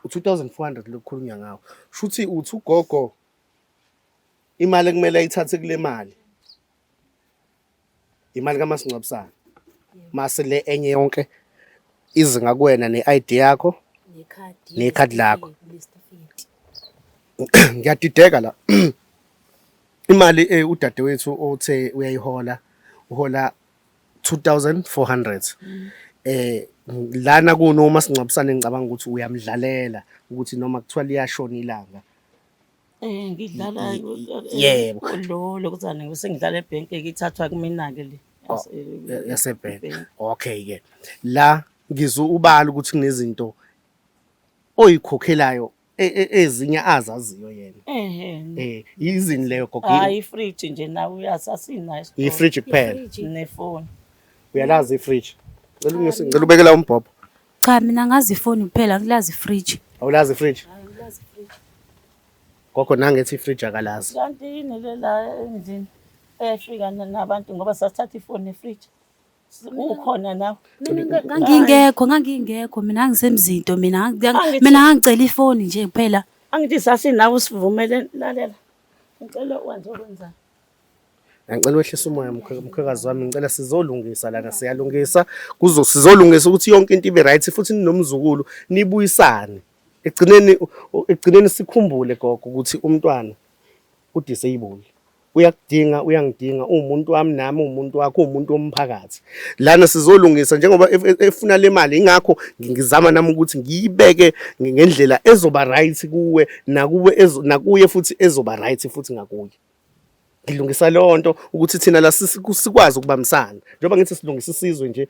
u-2400 lo ekukhulunywa ngawo shuthi uthi ugogo imali ekumele ayithathe kule mali imali kamasingcwabisane mase le enye yonke ize ngakuwena ne-ID yakho nekhadi lakho ngiyadideka la imali udadewethu othe uyayihola uhola 2400 lana kunoma singcwabisane ngicabanga ukuthi uyamdlalela ukuthi noma kuthiwa liyashona ilanga Ngidlala yebo lo kuthana bese ngidlala ebhenki ithathwa kumina ke le yasebhenki okay ke la ngizwe ubala ukuthi kunezinto oyikhokhelayo ezinye azaziyo yena izini leyo gogo hayi ifridge nje nawe uyasasinayo ifridge kuphela nefoni uyalazi ifridge ngicela ubekela umbhobho Cha mina ngazi ifoni kuphela ngilazi ifridge. awulazi ifridge gogo nangethi ifridge akalazi kanti yini lela endlini efika nabantu ngoba sasithatha ifoni nefridge ukhona nawe Ngangingekho mina ngisemzinto mina ngangicela ifoni nje kuphela. Angithi sasinawe usivumele lalela ngicela wenze okwenzani ngicela wehlisa umoya mkhwekazi wami ngicela sizolungisa lana siyalungisa sizolungisa ukuthi yonke into ibe right futhi ninomzukulu nibuyisane egcineni sikhumbule gogo ukuthi umntwana udisable uyangidinga umuntu wami nami umuntu wakho umuntu womphakathi lana sizolungisa njengoba efuna le mali ingakho ngizama nami ukuthi ngiyibeke ngendlela ezoba right kuwe nakuye futhi ezoba right futhi ngakuye ngilungisa lonto ukuthi thina la sikwazi ukubambisana njengoba ngithi silungisa isizwe nje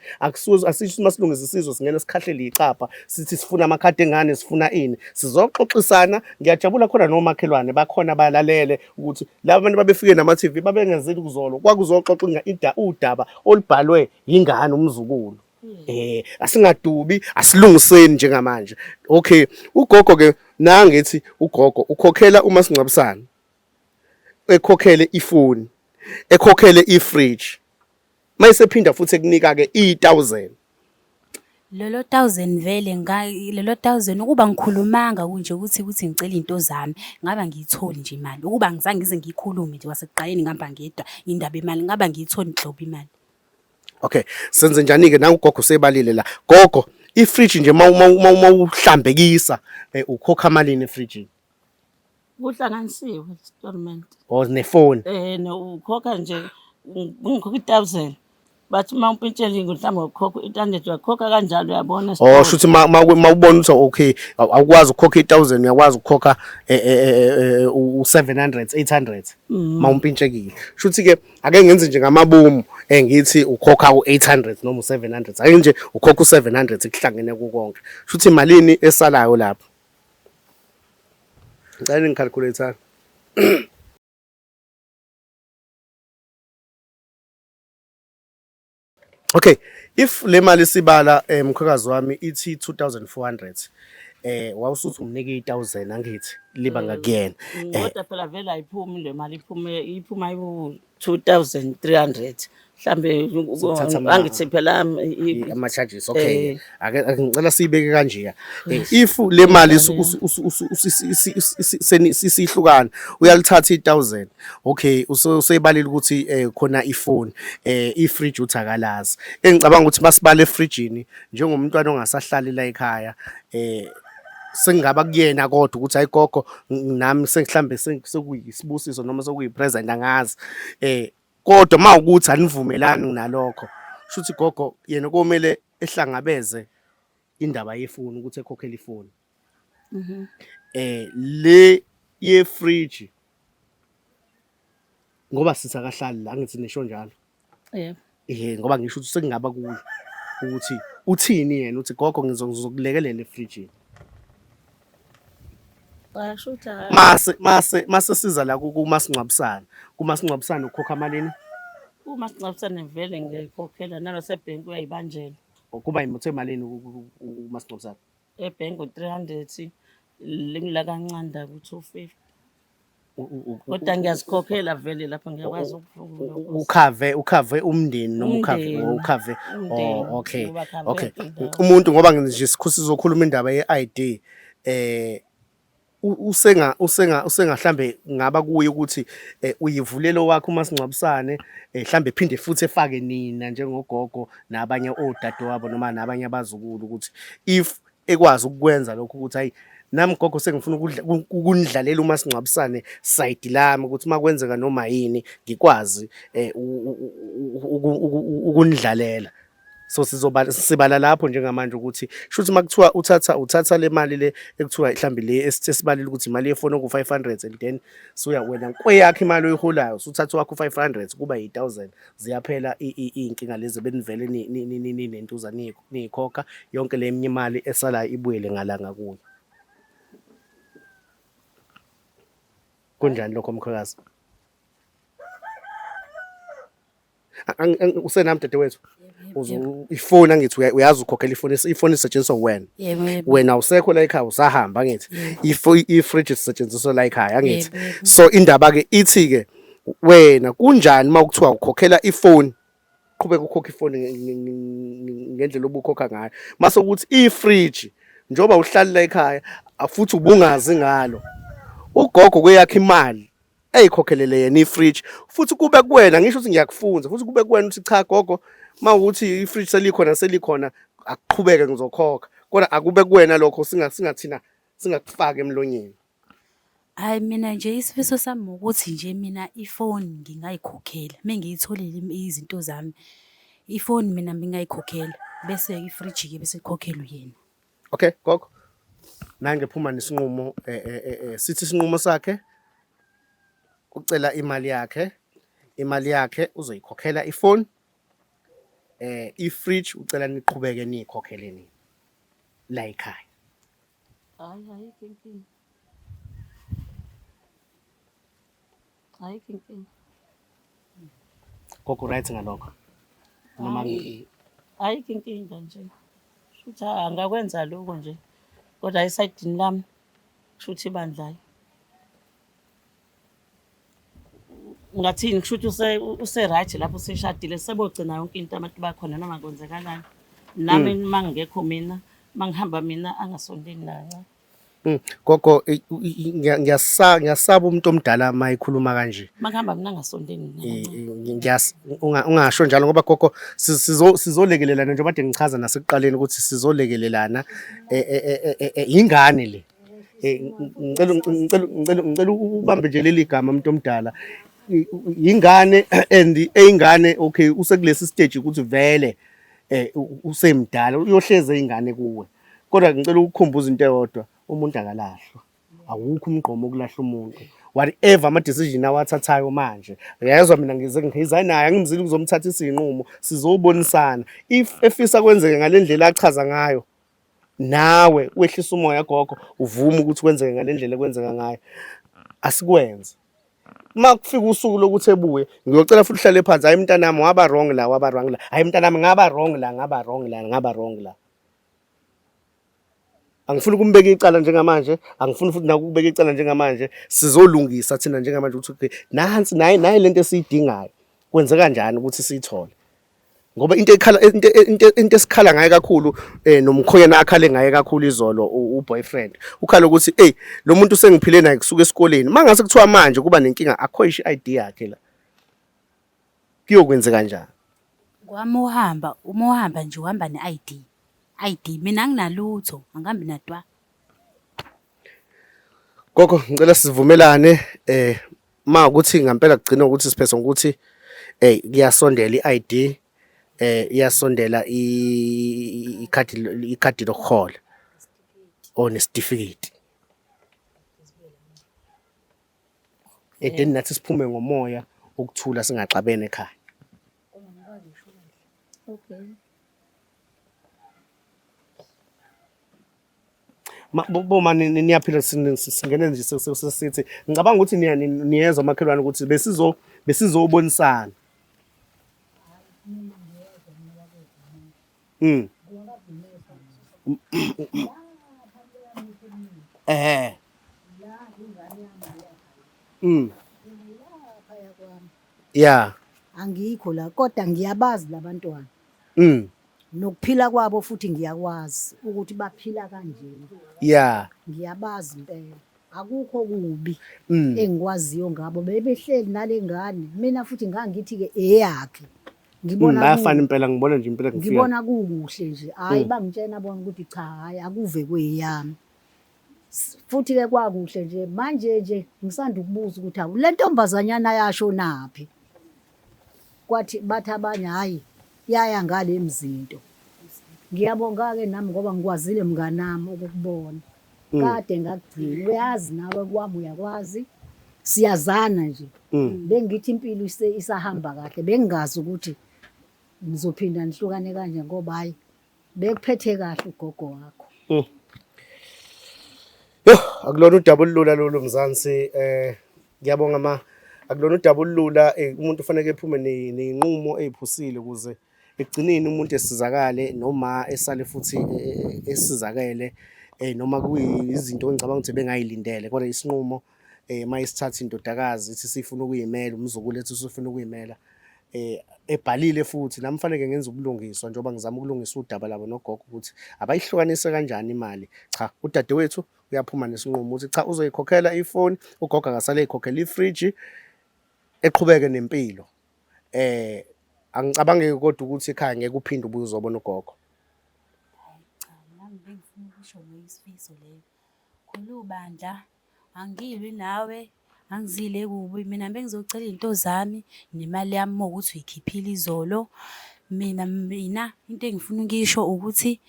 asisho masilungisa isizwe singena sikhahlele iqapha sithi sifuna amakhadi engane sifuna ini sizoxoxisana ngiyajabula khona nomakhelwane bakhona balalele ukuthi laba bantu babefike nama TV babengenzeli kuzolo kwakuzoxoxa udaba olubhalwe ingane umzukulu asingadubi asilungiseni njengamanje okay ugogo ke nangethi ugogo ukhokhela uma singcwabisana ekhokhele ifoni ekhokhele ifridge mayisephinda futhi ekunika ke i1000 Lolo 1000 vele lelo 1000 ukuba ngikhulumanga kunje ukuthi ngicela into zami ngaba ngiyitholi nje imali ukuba ngizange ngize ngikhulume nje wasekuqaleni ngihamba ngedwa indaba imali ngaba ngiyitholi nhlobo imali. Okay senze njani ke nangu gogo sebalile la gogo ifridge nje mawuhlambekisa ukhokha malini efridge kuhlanganisiwe installment or nefoni no ukhokha nje ngikhokha 1000 bathi uma umpintshela ingu mhlawumbe ngokukhokha 800 wakhokha kanjalo uyabona Oh shuthi mawubona ukuthi okay awukwazi ukukhokha 1000 uyakwazi ukukhokha u700 800 mawumpintshekile shuthi ke ake ngenze nje ngamabomu ngithi ukhokha u800 noma u700 ake nje ukhokha u700 ekuhlangene kukonke shuthi malini esalayo lapho ngicela ngicalculator Okay, if le mali sibala mkhakazi wami ithi 2400 wawusuthi umnike 1000 angithi liba ngakuyena kodwa phela vele ayiphumi le mali iphuma u2300 mhlambe angithi phela ama charges okay ake ngicela siyibeke kanje if le mali sisihlukana uyalithatha 1000 okay useyibalile ukuthi khona ifoni ifridge uthakalazi engicabanga ukuthi masibale efridgeini njengomntwana ongasahlali la ekhaya sengaba kuyena kodwa ukuthi ayigogo nami sengihlambe sekuyisibusiso noma sekuyipresent angazi kodwa mawukuthi anivumelani nalokho shuthi gogo yena komele ehlangabeze indaba yefoni ukuthi ekhokhele ifoni le ye fridge ngoba sisakahlali la ngithi nisho njalo ngoba ngisho ukuthi sengingaba kuyo ukuthi uthini yena uthi gogo ngizokulekelela efridge bayashutha mase siza la kumasingcwabisana kumasingcwabisana ukhokha malini uma singcwabisane vele ngiyikhokhela nalasebhenki uyayibanjela kuba imothe malini umasingcwabisana ebhenki u300 lingila kancane ku250 kodwa ngiyazikhokhela vele lapho ngiyakwazi ukhave umndeni noma ukhave okay umuntu ngoba nje sizokhuluma indaba ye-ID usengahlambe ngaba kuye ukuthi uyivulelo wakhe umasingcwabisane mhlambe phinde futhi efake nina njengogogo nabanye odadewabo noma nabanye abazukulu ukuthi if ekwazi ukukwenza lokho ukuthi hayi nami gogo sengifuna ukunidlalela umasingcwabisane side lami ukuthi makwenzeka noma yini ngikwazi ukunidlalela so sibala lapho njengamanje ukuthi shuthi makuthiwa uthatha le mali le ekuthiwa mhlambi le esithibalile ukuthi imali yefoni oku500 and then suya wena kweyakhe imali oyiholayo usuthatha wakho 500 kuba 8000 ziyaphela inkinga lezi benivele nentuza nikhokha yonke le imali esala ibuyele ngalanga kuyo kunjani lokho mkhakazi usenami dadewethu ifoni angithi uyazi ukhokhela ifoni isetshenziswa wena awusekho la ekhaya usahamba ngithi ifridge isetshenziswa la ekhaya ngithi so indaba ke ithi ke wena kunjani makuthiwa ukhokhela ifoni qhubeka ukhokha ifoni ngendlela obukhokha ngayo mase ukuthi ifridge njoba uhlala la ekhaya futhi ubungazi ngalo ugogo kweyakhe imali eyikhokhelele yena ifridge futhi kube kuwena ngisho ukuthi ngiyakufunza futhi kube kuwena uthi cha gogo mawukuthi ifridge selikhona akuqhubeke ngizokhokha kodwa akube kuwena lokho singathina singakufaka emlonyeni hayi mina nje isifiso sami ukuthi nje mina ifoni ngingayikhokhela mengiyitholile izinto zami ifoni mina ngingayikhokhela bese ifridge ke bese ikhokhelwe yena okay gogo nange phuma nesinqumo sithi isinqumo sakhe ucela imali yakhe uzoyikhokhela ifoni ifridge ucela niqhubeke nikhokhele nini la ekhaya hayi kinking gogo right ngalokho noma hayi kinking nje futhi angakwenza lokho nje kodwa ayisayidini lami futhi bandlayo ngathini kushuthi use right lapho seshadile sebogcina yonke into abantu bakhona noma kwenzekalani nami mangekho mina mangihamba mina angasondeli nanga gogo ngiyasaba umuntu omdala mayikhuluma kanje mangihamba mina angasondeli ungasho njalo ngoba gogo sizolekelelana njengoba kade ngichaza nasekuqaleni ukuthi sizolekelelana ingane le ngicela ubambe nje leli gama umuntu omdala ingane and eyingane okay usekulesi stage ukuthi vele usemdala uyohleze ingane kuwe. Kodwa ngicela ukukhumbuza into eyodwa, umuntu akalahlwa. Awukho umgqomo okulahla umuntu. Whatever ama decision awathathayo manje. Uyayezwa mina ngize naye angimzili ukuzomthatha isinqumo sizobonisana. If efisa kwenzeke ngalendlela achaza ngayo nawe wehlisa umoya gogo uvuma ukuthi kwenzeke ngalendlela kwenzeka ngayo. Asikwenze. Makufika usuku lokuthi ebuye ngiyocela futhi uhlale phansi hayi mntanami waba wrong la hayi mntanami ngaba wrong la. Angifuni ukumbeka icala njengamanje, angifuni futhi nakubeka icala njengamanje. Sizolungisa thina njengamanje ukuthi okay nansi nayi lento esiyidingayo kwenze kanjani ukuthi siyithole. Ngoba into esikhala ngaye kakhulu nomkhoyana akhale ngaye kakhulu izolo uboyfriend. Ukhala ukuthi hey lo muntu sengiphile naye kusuka esikoleni. Mangase kuthiwa manje kuba nenkinga akho isho ID yakhe la. Kuyokwenza kanjani? Kwami uhamba nje uhamba ne-ID. Mina anginalutho, angihambi natwa. Gogo ngicela sivumelane ma ukuthi ngempela kugcina ukuthi siphethe ukuthi kuyasondela i-ID iyasondela ikhadi lokuhola or nesitifiketi. Then nathi siphume ngomoya ukuthula singaxabene ekhaya. Okay. Boma niyaphila singene nje sesithi ngicabanga ukuthi niyezwa makhelwane ukuthi besizobonisana. Yeah. Angikho la kodwa ngiyabazi labantwana. Nokuphila kwabo futhi ngiyakwazi ukuthi baphila kanjeni. Yeah. Ngiyabazi impela. Akukho kubi engikwaziyo ngabo bebehleli nalengane. Mina futhi ngangithi ke eyakhe. Ngibona bayafana impela ngibona nje impela ngifika. Ngibona kukuhle nje. Hayi bangitshena bona ukuthi cha hayi akuve kweyami. Futhi ke kwakuhle nje manje ngisanda ukubuza ukuthi awu le ntombazanyana yasho naphi. Kwathi bathi abanye hayi yaya ngale mzinto. Ngiyabonga ke nami ngoba ngikwazile mnganami ukukubona. Kade ngakugcina uyazi nawe kwami uyakwazi. Siyazana nje. Bengithi impilo isahamba kahle bengingazi ukuthi ngizophinda nihlukane kanje ngoba hayi bekuphethe kahle ugogo wakho. Yo akulona udaba olulula lo Mzansi ngiyabonga akulona udaba olulula umuntu ufanele ephume nenqumo eziphusile ukuze ekugcineni umuntu esizakale noma esale futhi esizakele noma kuyizinto engicabanga ukuthi bengayilindele kodwa isinqumo mayisithatha indodakazi ithi sifuna ukuyimela umzukulu ethi usufuna ukuyimela ebhalile futhi nami kufanele ngenze ubulungiswa njengoba ngizama ukulungisa udaba labo nogogo ukuthi abayihlukanise kanjani imali. Cha udadewethu uyaphuma nesinqumo ukuthi cha uzoyikhokhela ifoni ugogo akasale ekhokhela ifridge eqhubeke nempilo. Angicabange kodwa ukuthi ekhaya ngeke uphinde ubuye uzobona ugogo. Cha nami bengifuna ukusho ngesifiso leyo. Khulubandla angilwi nawe angizile kubi mina bengizocela izinto zami nemali yami ukuthi uyikhiphile izolo. Mina into engifuna ukisho ukuthi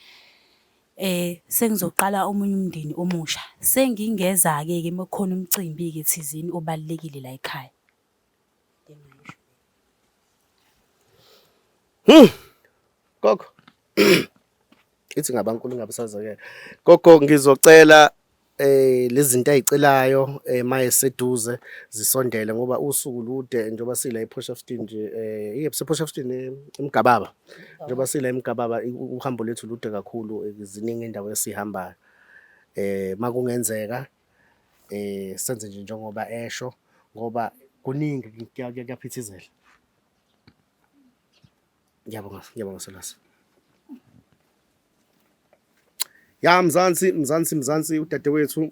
sengizoqala omunye umndeni omusha. Sengingeza ke mekukhona umcimbi ke thizini obalekile la ekhaya. Gogo ithi ngabankulu ngabasazakela gogo ngizocela lezi zinto ayicelayo maye seduze zisondele ngoba usuku lude njengoba sila ePortshepstone nje iyephi Portshepstone eMgababa njengoba sila eMgababa uhambo lethu lude kakhulu ziningi indawo esihambayo makungenzeka senze nje njengoba esho ngoba kuningi kuyaphithizela. Ngiyabonga Selasi. Ya Mzansi udadewethu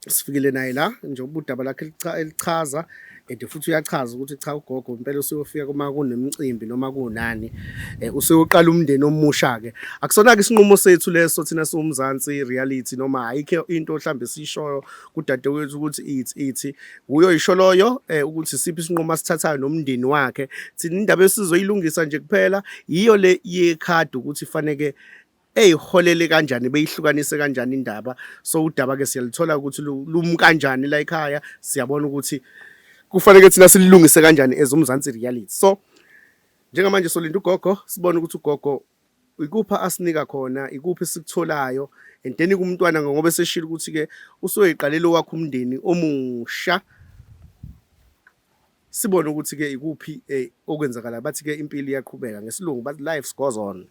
sifikile naye la njengoba udaba lakhe elichaza and futhi uyachaza ukuthi cha ugogo impela usuyofika kuma kunemicimbi noma kunani usuyoqala umndeni omusha-ke akusona-ke isinqumo sethu leso thina siwumzansi reality noma ayikho into mhlawumbe siyishoyo kudadewethu ukuthi ithi uyoyisho loyo ukuthi siphi isinqumo asithathayo nomndeni wakhe thina indaba esizoyilungisa nje kuphela yiyo le yekhadi ukuthi faneke eyiholele kanjani beyihlukanise kanjani indaba so udaba-ke siyalithola ukuthi lumi kanjani la ekhaya siyabona ukuthi kufanele thina silungise kanjani ezomzansi reality so njengamanje solinda ugogo sibone ukuthi ugogo ikupha asinika khona ikuphi sikutholayo and then kumntwana ngoba eseshila ukuthi ke usoyiqalela wakho umndeni omusha sibone ukuthi ke ikuphi okwenzakala bathi ke impilo iyaqhubeka ngesilungu but life goes on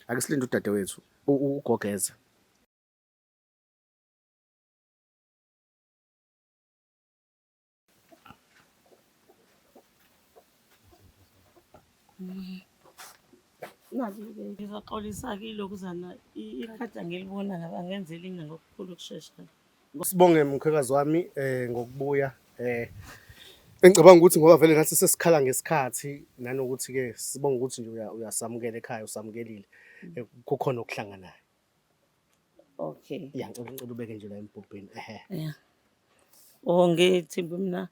ake silinde udadewethu ugogeza Nathi-ke ngizoxolisa kilokuzana ikhadi angilibona ngabe angenza elinye ngokukhulu ukushesha. Sibonge mkhwekazi wami ngokubuya engicabanga ukuthi ngoba vele nathi sesikhala ngesikhathi nanokuthi ke sibonga ukuthi nje uyasamukela ekhaya usamukelile kukhona okuhlanganayo. Okay. Ya ngicela ubeke nje la embhobheni Yeah. Ngithi mina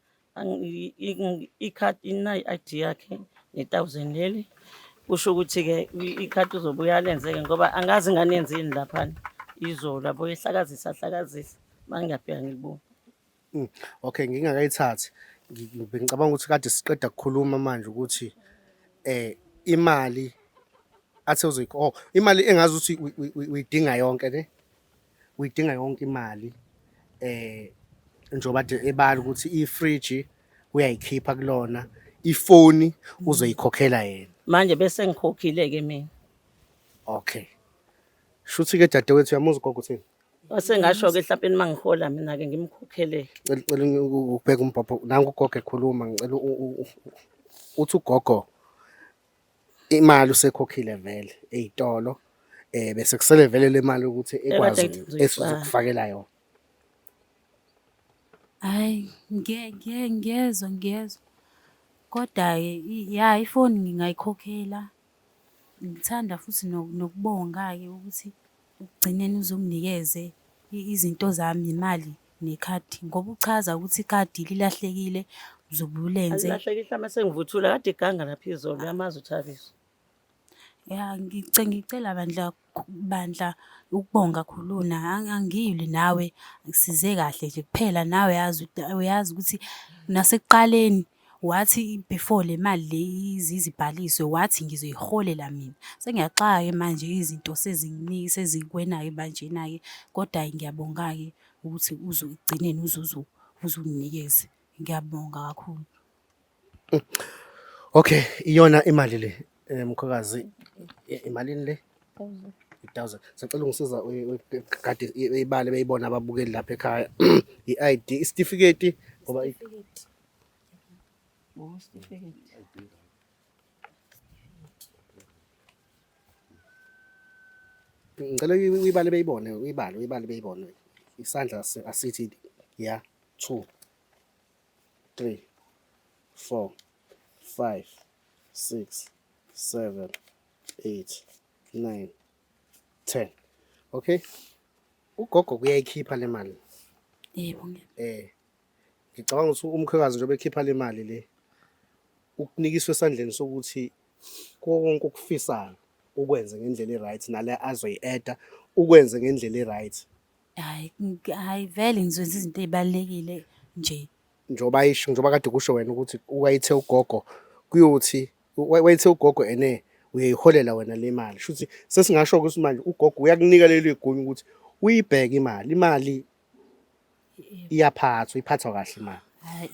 ikhadi inayo i-ID yakhe ne-1000 leli. Kusho ukuthi-ke ikhadi uzobuya lenzeke ngoba angazi ingane yenzeni laphana izolo yabo ehlakazisa mangiyabheka ngilibona. Okay ngingakayithathi ngicabanga ukuthi kade siqeda ukukhuluma manje ukuthi imali athe imali engazi ukuthi uyidinga yonke ne uyidinga yonke imali njengoba ebala ukuthi i-fridge uyayikhipha kulona ifoni uzoyikhokhela yena Manje bese ngikhokhile-ke mina. Okay shuthi ke dadewethu uyamuza ugogo uthini Wasengasho-ke mhlawumbe mangihola mina-ke ngimkhokhele. Ngicela ukubheka umbhobho nangu ugogo ekhuluma ngicela uthi ugogo imali usekhokhile vele eyitolo bese kusele vele le mali ukuthi ekwazi esizokufakela yona. Hayi ngiyezwa kodwa ya ifoni ngingayikhokhela ngithanda futhi nokubonga-ke ukuthi ugcineni uzonginikeze izinto zami imali nekhadi ngoba uchaza ukuthi ikhadi lilahlekile uzobe ulenze. Alilahlekile mase ngivuthula kade iganga lapha izolo yamazi uThabiso. Ya ngicela bandla ukubonga khuluna angiyili nawe ngisize kahle nje kuphela nawe uyazi ukuthi nasekuqaleni wathi before le mali le izibhaliswe wathi ngizoyiholela mina sengiyaxaka-ke manje izinto sezikwenayo manjena-ke kodwa ngiyabonga-ke ukuthi uzugcineni uzunginikeze ngiyabonga kakhulu. Okay iyona imali le mkhwekazi imalini le 1000 sicela ungisiza kade ibale beyibona ababukeli lapha ekhaya i-ID isitifiketi ngoba ngicela uyibale beyibone uyibale beyibone isandla asithi ya 2 3 4 5 6 7 8 9 10 okay ugogo kuyayikhipha le mali Yebo ngicabanga ukuthi umkhwekazi njengoba ekhipha le mali le ukunikiswa esandleni sokuthi konke okufisayo ukwenze ngendlela e-right nale azoyi-eda ukwenze ngendlela e-right. Hayi vele ngizoyenza izinto ezibalekile nje njengoba kade kusho wena ukuthi wayithe ugogo kuyothi wayithe ugogo uyayiholela wena le mali shuthi sesingasho ukuthi manje ugogo uyakunika leli gunya ukuthi uyibheke imali iyaphathwa iphathwa kahle imali.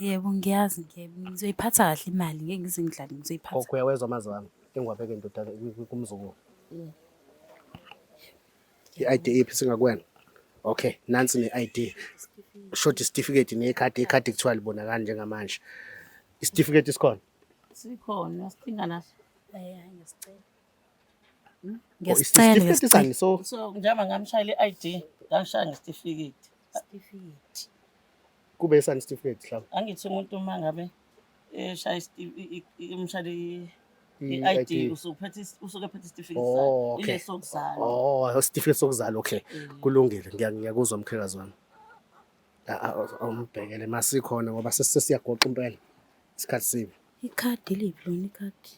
Yebo ngiyazi ngizoyiphatha kahle imali ngeke ngize ngidlale ngizoyiphatha. Okay uyawezwa amazwi ami engwabheke indodana kumzukulu i-ID iphi singakwena okay nansi ne-ID short certificate nekhadi kuthiwa libonakala njengamanje isitifiketi sikhona sikhona sidinga naso ngiyasicela so njengoba ngamshayela i-ID ngangishaya ngesitifiketi kube isani isitifiketi mhlawumbe angithi umuntu uma ngabe shaya umshado i-ID usuke phethe isitifiketi sakhe ile sokuzalwa. Oh, isitifiketi sokuzalwa. Okay. Kulungile. Ngiyakuzwa mkhekazi wami. Umbhekele masikhona ngoba sesiyagoqa impela. Isikhathi sibi. Ikhadi liphi lona ikhadi?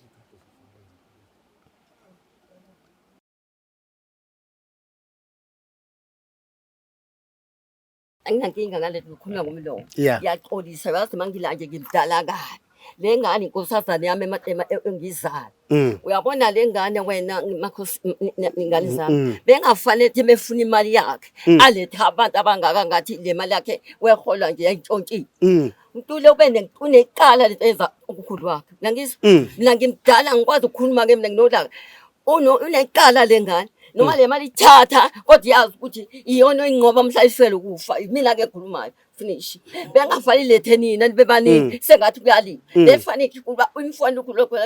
Anginankinga ngalento ngikhuluma ngomlomo. Yeah. Ngiyaxolisa yazi mangila nje ngimdala kabi. Le ngane inkosazana yami engizala. Uyabona le ngane wena makhosi ingane zami. Bengafanele ukuthi befuna imali yakhe. Aletha abantu abangaka ngathi le mali yakhe wehola nje yayintshontshile. Untule ube uneqala lenza ukukhulu wakhe. Ngangizwa. Mina ngimdala ngikwazi ukukhuluma ke mina nginolaka. Uneqala le ngane. Noma le mali ithatha kodwa yazi ukuthi iyona inqoba mhlayisele ukufa mina ke ekhulumayo finish bengafanele lethe nina bebaningi sengathi kuyaliwa lefanele ukuba umfana ukhuloko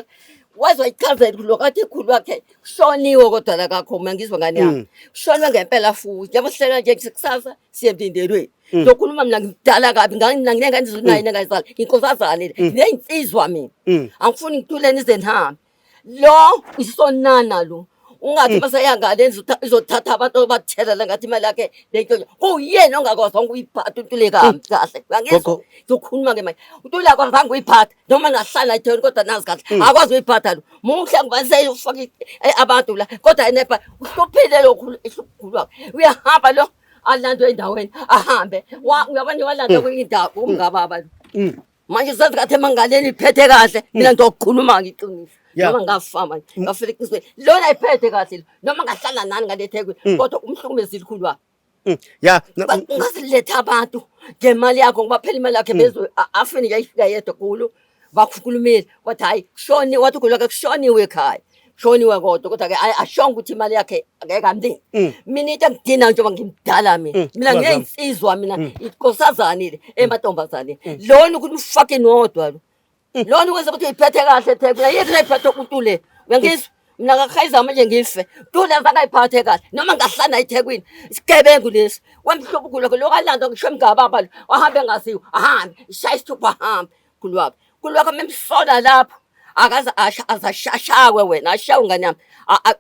wazoyichazela lokho athi ekhulu wakhe shoniwe kodwa la kakho mina ngizwa ngani yami shonwe ngempela futhi yabosihlela nje kusasa siyemlindelweni lokhuluma mina ngidala kabi nginengane ndizonayo nengayizala inkosazane neyinsizwa mina angifuni ngithuleni izenhambi lo isonana lo ungathi basayangale izothatha abantu abathela ngathi imali yakhe lento kuyena ongakwazi ukuyiphatha untuleka kahle ngiyangizwa ukukhuluma ke manje untuleka kwazange uyiphatha noma ngahlala itheni kodwa nazi kahle akwazi uyiphatha lo muhle ngibase ufaka abantu la kodwa enepa uhluphile lokhu esikhulu wakhe uyahamba lo alando endaweni ahambe uyabona walanda kwindawo ungababa manje sathi kathi emangaleni iphethe kahle mina ngizokukhuluma ngiqinisa noma ngafama ngafela ikizwe lona iphethe kahle noma ngahlala nani ngalethekwini kodwa umhlukumezile ikhulu wakhe yeah ungasiletha abantu ngemali yakho ngoba phela imali yakhe bezwe afini yayifika yedwa kulo bakukhulumile wathi hayi kushoni wathi kulo ke kushoniwe ekhaya kushoniwe kodwa ke ashonga ukuthi imali yakhe akeke amdini mina into engidina njengoba ngimdala mina ngiyinsizwa mina inkosazane emantombazane lona ukuthi ufucking wodwa lo lona ukwenza ukuthi uyiphethe kahle ethekwini yini layiphethe untule uyangizwa mina ngakhayiza manje ngife ntule zakayiphathe kahle noma ngahlana ethekwini isigebengu lesi wemhlobo kulo lokho alanda ngisho emngababa lo wahambe ngasiwe ahambe ishaya isithupha ahambe kulwakho memsola lapho akaze azashashakwe wena ashawe ngane yami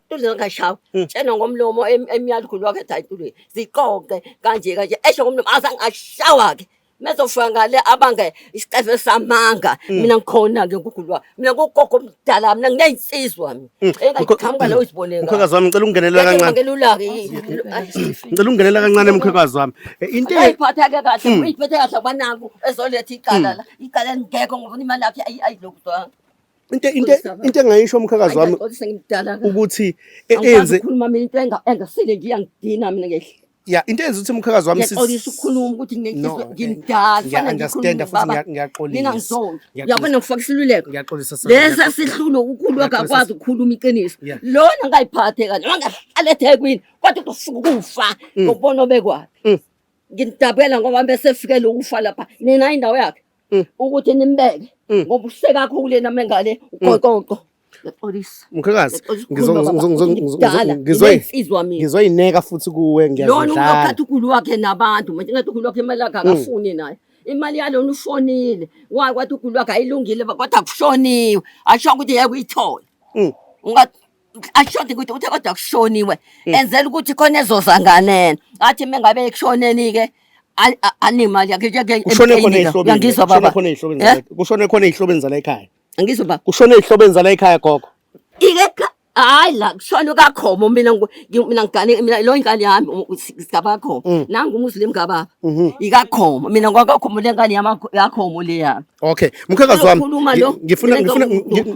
ntule ngashawe tshena ngomlomo emiyali kulwakho ethi ntule ziqoqe kanje esho ngomlomo azangashawa ke mezofika ngale abange isiqefe samanga mina ngikhona ke ngugulwa mina kugogo omdala mina ngineyinsizwa mina engayiqhamuka lo iziboneka mkhwekazi wami ngicela ungenelela kancane ngicela ungenelela kancane mkhwekazi wami into ayiphatha ke kahle uyiphethe kahle kwanaku ezoletha iqala la ngekho ngoba imali yakhe ayilokuzwa into engayisho mkhwekazi wami ukuthi enze ukukhuluma mina into engasile nje iyangidina mina ngehle yeah into enza ukuthi umkhakazi wami sithi ukukhuluma ukuthi ngimdala fanele understand futhi ngiyaxolisa mina ngizonke uyabona ngifaka isiluleko ngiyaxolisa lesa sihlulo ukukhulu akakwazi ukukhuluma iqiniso lona ngayiphathe kahle mangahlala ethekwini kodwa kusuka ukufa ngobona obekwazi ngidabela ngoba bese fike lo kufa lapha nina indawo yakhe ukuthi nimbeke ngoba useka kakhulu nami ngale uqoqoqo mkhakazi ngizoyineka futhi kuwe ngiyazidlala lona ukaphatha ukhulu wakhe nabantu manje ngathi ukhulu wakhe imali yakhe akafuni naye imali yalona ushonile wathi ukhulu wakhe ayilungile kodwa kushoniwe asho ukuthi yeke uyithola ungathi ashode ukuthi uthe kodwa kushoniwe enzela ukuthi khona ezozanganena athi mengabe kushoneni ke animali yakhe nje kushone khona ehlobeni ngizwa baba kushone khona ehlobeni zala ekhaya ngizwa baba kushone ehlobeni zala ekhaya gogo ikeka hayi la kushona kakhomo mina ngigane mina lo ingane yami sigabakho nangu umuslim ngababa ikakhomo mina ngwakakhomo lengane yami yakhomo le yami okay mkhakazi wami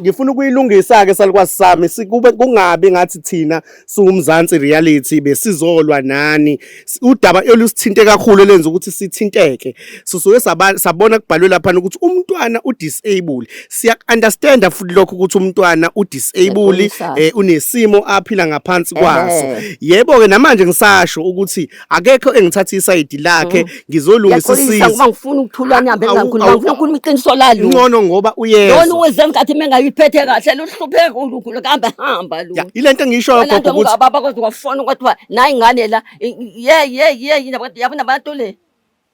ngifuna ukuyilungisa ke salikwazi sami sikube kungabi ngathi thina siwumzansi reality besizolwa nani udaba olusithinte kakhulu lenza ukuthi sithinteke susuke sabona kubhalwe lapha ukuthi umntwana udisable siya understand futhi lokho ukuthi umntwana udisable unesimo aphila ngaphansi kwaso yebo ke namanje ngisasho ukuthi akekho engithatha iside lakhe ngizolungisa isizwe ngoba ngifuna ukuthula nihambe ngakhuluma ngifuna ukukhuluma iqiniso lalo ngcono ngoba uyeza lona wenze ngathi mengayiphethe kahle luhlupheke ulukhulu kambe hamba lo ilento engisho gogo ukuthi baba kodwa kwafona kwathiwa nayi ingane la ye yabona abantu le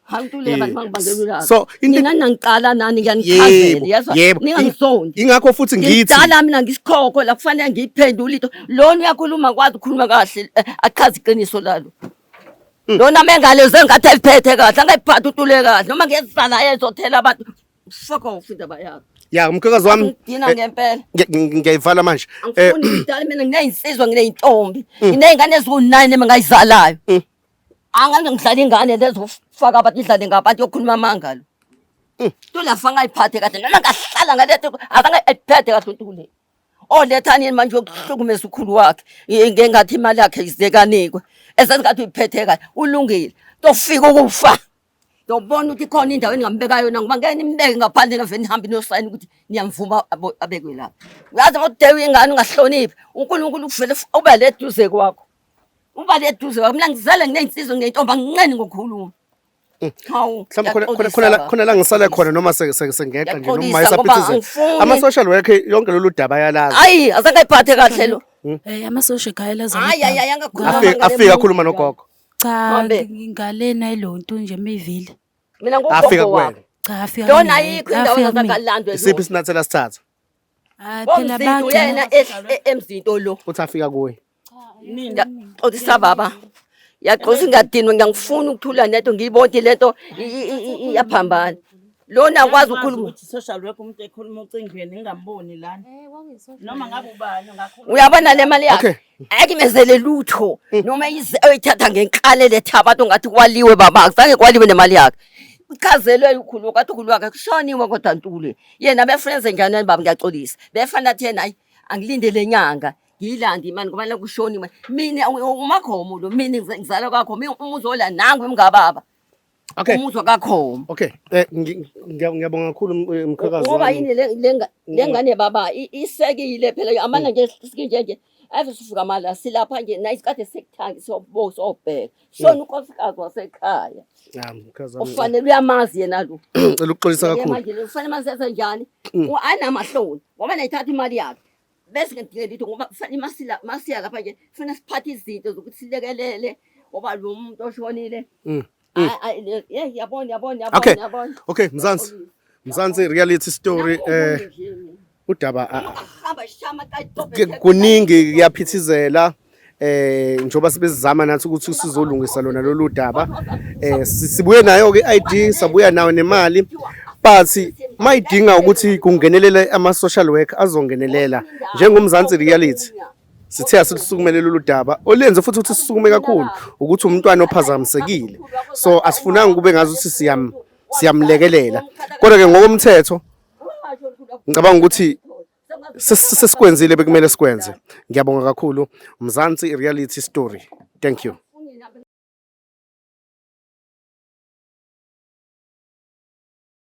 Hangituleka mangibangela ulaka. So, mina nangiqala nani ngiyanichazela yazwa. Ningangisongi. Ingakho futhi ngithi ngidala mina ngisikhokho la kufanele ngiphendule into. Lona uyakhuluma kwazi ukukhuluma kahle achaza iqiniso lalo. Lona mengale zengathi ayiphethe kahle angayiphatha utule kahle noma ngiyezala yezothela abantu. Fuck off indaba yakho. ya umkhakazi wami Ngina ngempela. ngiyayivala manje. Angifuni ngidala mina ngineyinsizwa ngineyintombi. Ngineyingane eziku9 emangayizalayo. Angaze ngidlala ingane lezofaka abantu idlale ngabantu yokukhuluma amanga lo. Tulafa ngayiphathe kahle noma ngahlala ngalethe azange ayiphethe kahle untule. Olethani manje yokuhlukumeza ukhulu wakhe ngengathi imali yakhe izekanikwe. Esengathi uyiphethe kahle ulungile. Tofika ukufa. Dobona ukuthi khona indawo engambeka yona ngoba ngeke nimbeke ngaphandle ngaveni nihambe niyosayina ukuthi niyamvuma abekwe lapha. Uyazi ngodewe ingane ungahloniphi uNkulunkulu kuvele ube leduze kwakho. Uba leduze kwakho mina ngizele ngineyinsizwe nginentombi ngincane ngokukhuluma. Hawu. Mhlawumbe khona la ngisale khona noma sengeqa nje noma esaphithizela. Ama social worker yonke lolu daba yalazi. Hayi azange ayiphathe kahle lo. Ama social guys Hayi afika akhuluma nogogo. Cha ngalena ilonto nje emivili. Mina Afika ngogogo kuwena. Cha afika. Yona ayikho indawo zakangalandwe. Isiphi sinathela sithatha? Phela Bomzinto yena emzinto lo. Uthi afika kuwe. Mina odisa baba. Yaqosa ingadinwe ngiyangifuna ukuthula neto ngiyibonke lento iyaphambana. Lona akwazi ukukhuluma. Social worker umuntu ekhuluma ucingweni ngingamboni lana. Noma ngabe ubani ngakhuluma. Uyabona le mali yakhe. Akimezele lutho noma oyithatha ngenkale letha abantu ngathi kwaliwe baba akufanele kwaliwe nemali yakhe. Uchazelwe ukhulu kwathi ukhulu wakhe kushoniwe kodwa Ntule. Yena befriends njani baba ngiyaxolisa. Befana thena hayi angilindele inyanga. Ngiyilanda imali ngoba la kushoniwe. Mina umakhomo lo mina ngizala kwakho mina umuzola nangu emngababa. Okay. Umuzwa kakho. Okay. Ngiyabonga kakhulu umkhakazi. Ngoba yini lengane baba isekile phela amana nje nje ave sifika mala silapha nje na isikade sekuthangi soboso obheka. Shona unkosikazi wasekhaya. Mkhakazi. Ufanele uyamazi yena lo. Cela ukuxolisa kakhulu. Manje ufanele mase njani? Anamahloni. Ngoba nayithatha imali yakhe. Bese ngidinga litho ngoba kufanele masiya lapha nje kufanele siphathe izinto zokuthi silekelele ngoba lo muntu oshonile. Yabona. Okay, Mzansi reality story udaba kuningi kuyaphithizela njoba sibezizama nathi ukuthi sizolungisa lona lolu daba sibuye nayo ke ID sabuya nayo nemali but mayidinga ukuthi kungenelela ama social worker azongenelela njengomzansi reality sithe asisukumele lolu daba olenze futhi ukuthi sisukume kakhulu ukuthi umntwana ophazamisekile so asifunanga kube ngazi ukuthi siyamlekelela kodwa ke ngokomthetho ngicabanga ukuthi sesikwenzile bekumele sikwenze ngiyabonga kakhulu Mzansi reality story thank you.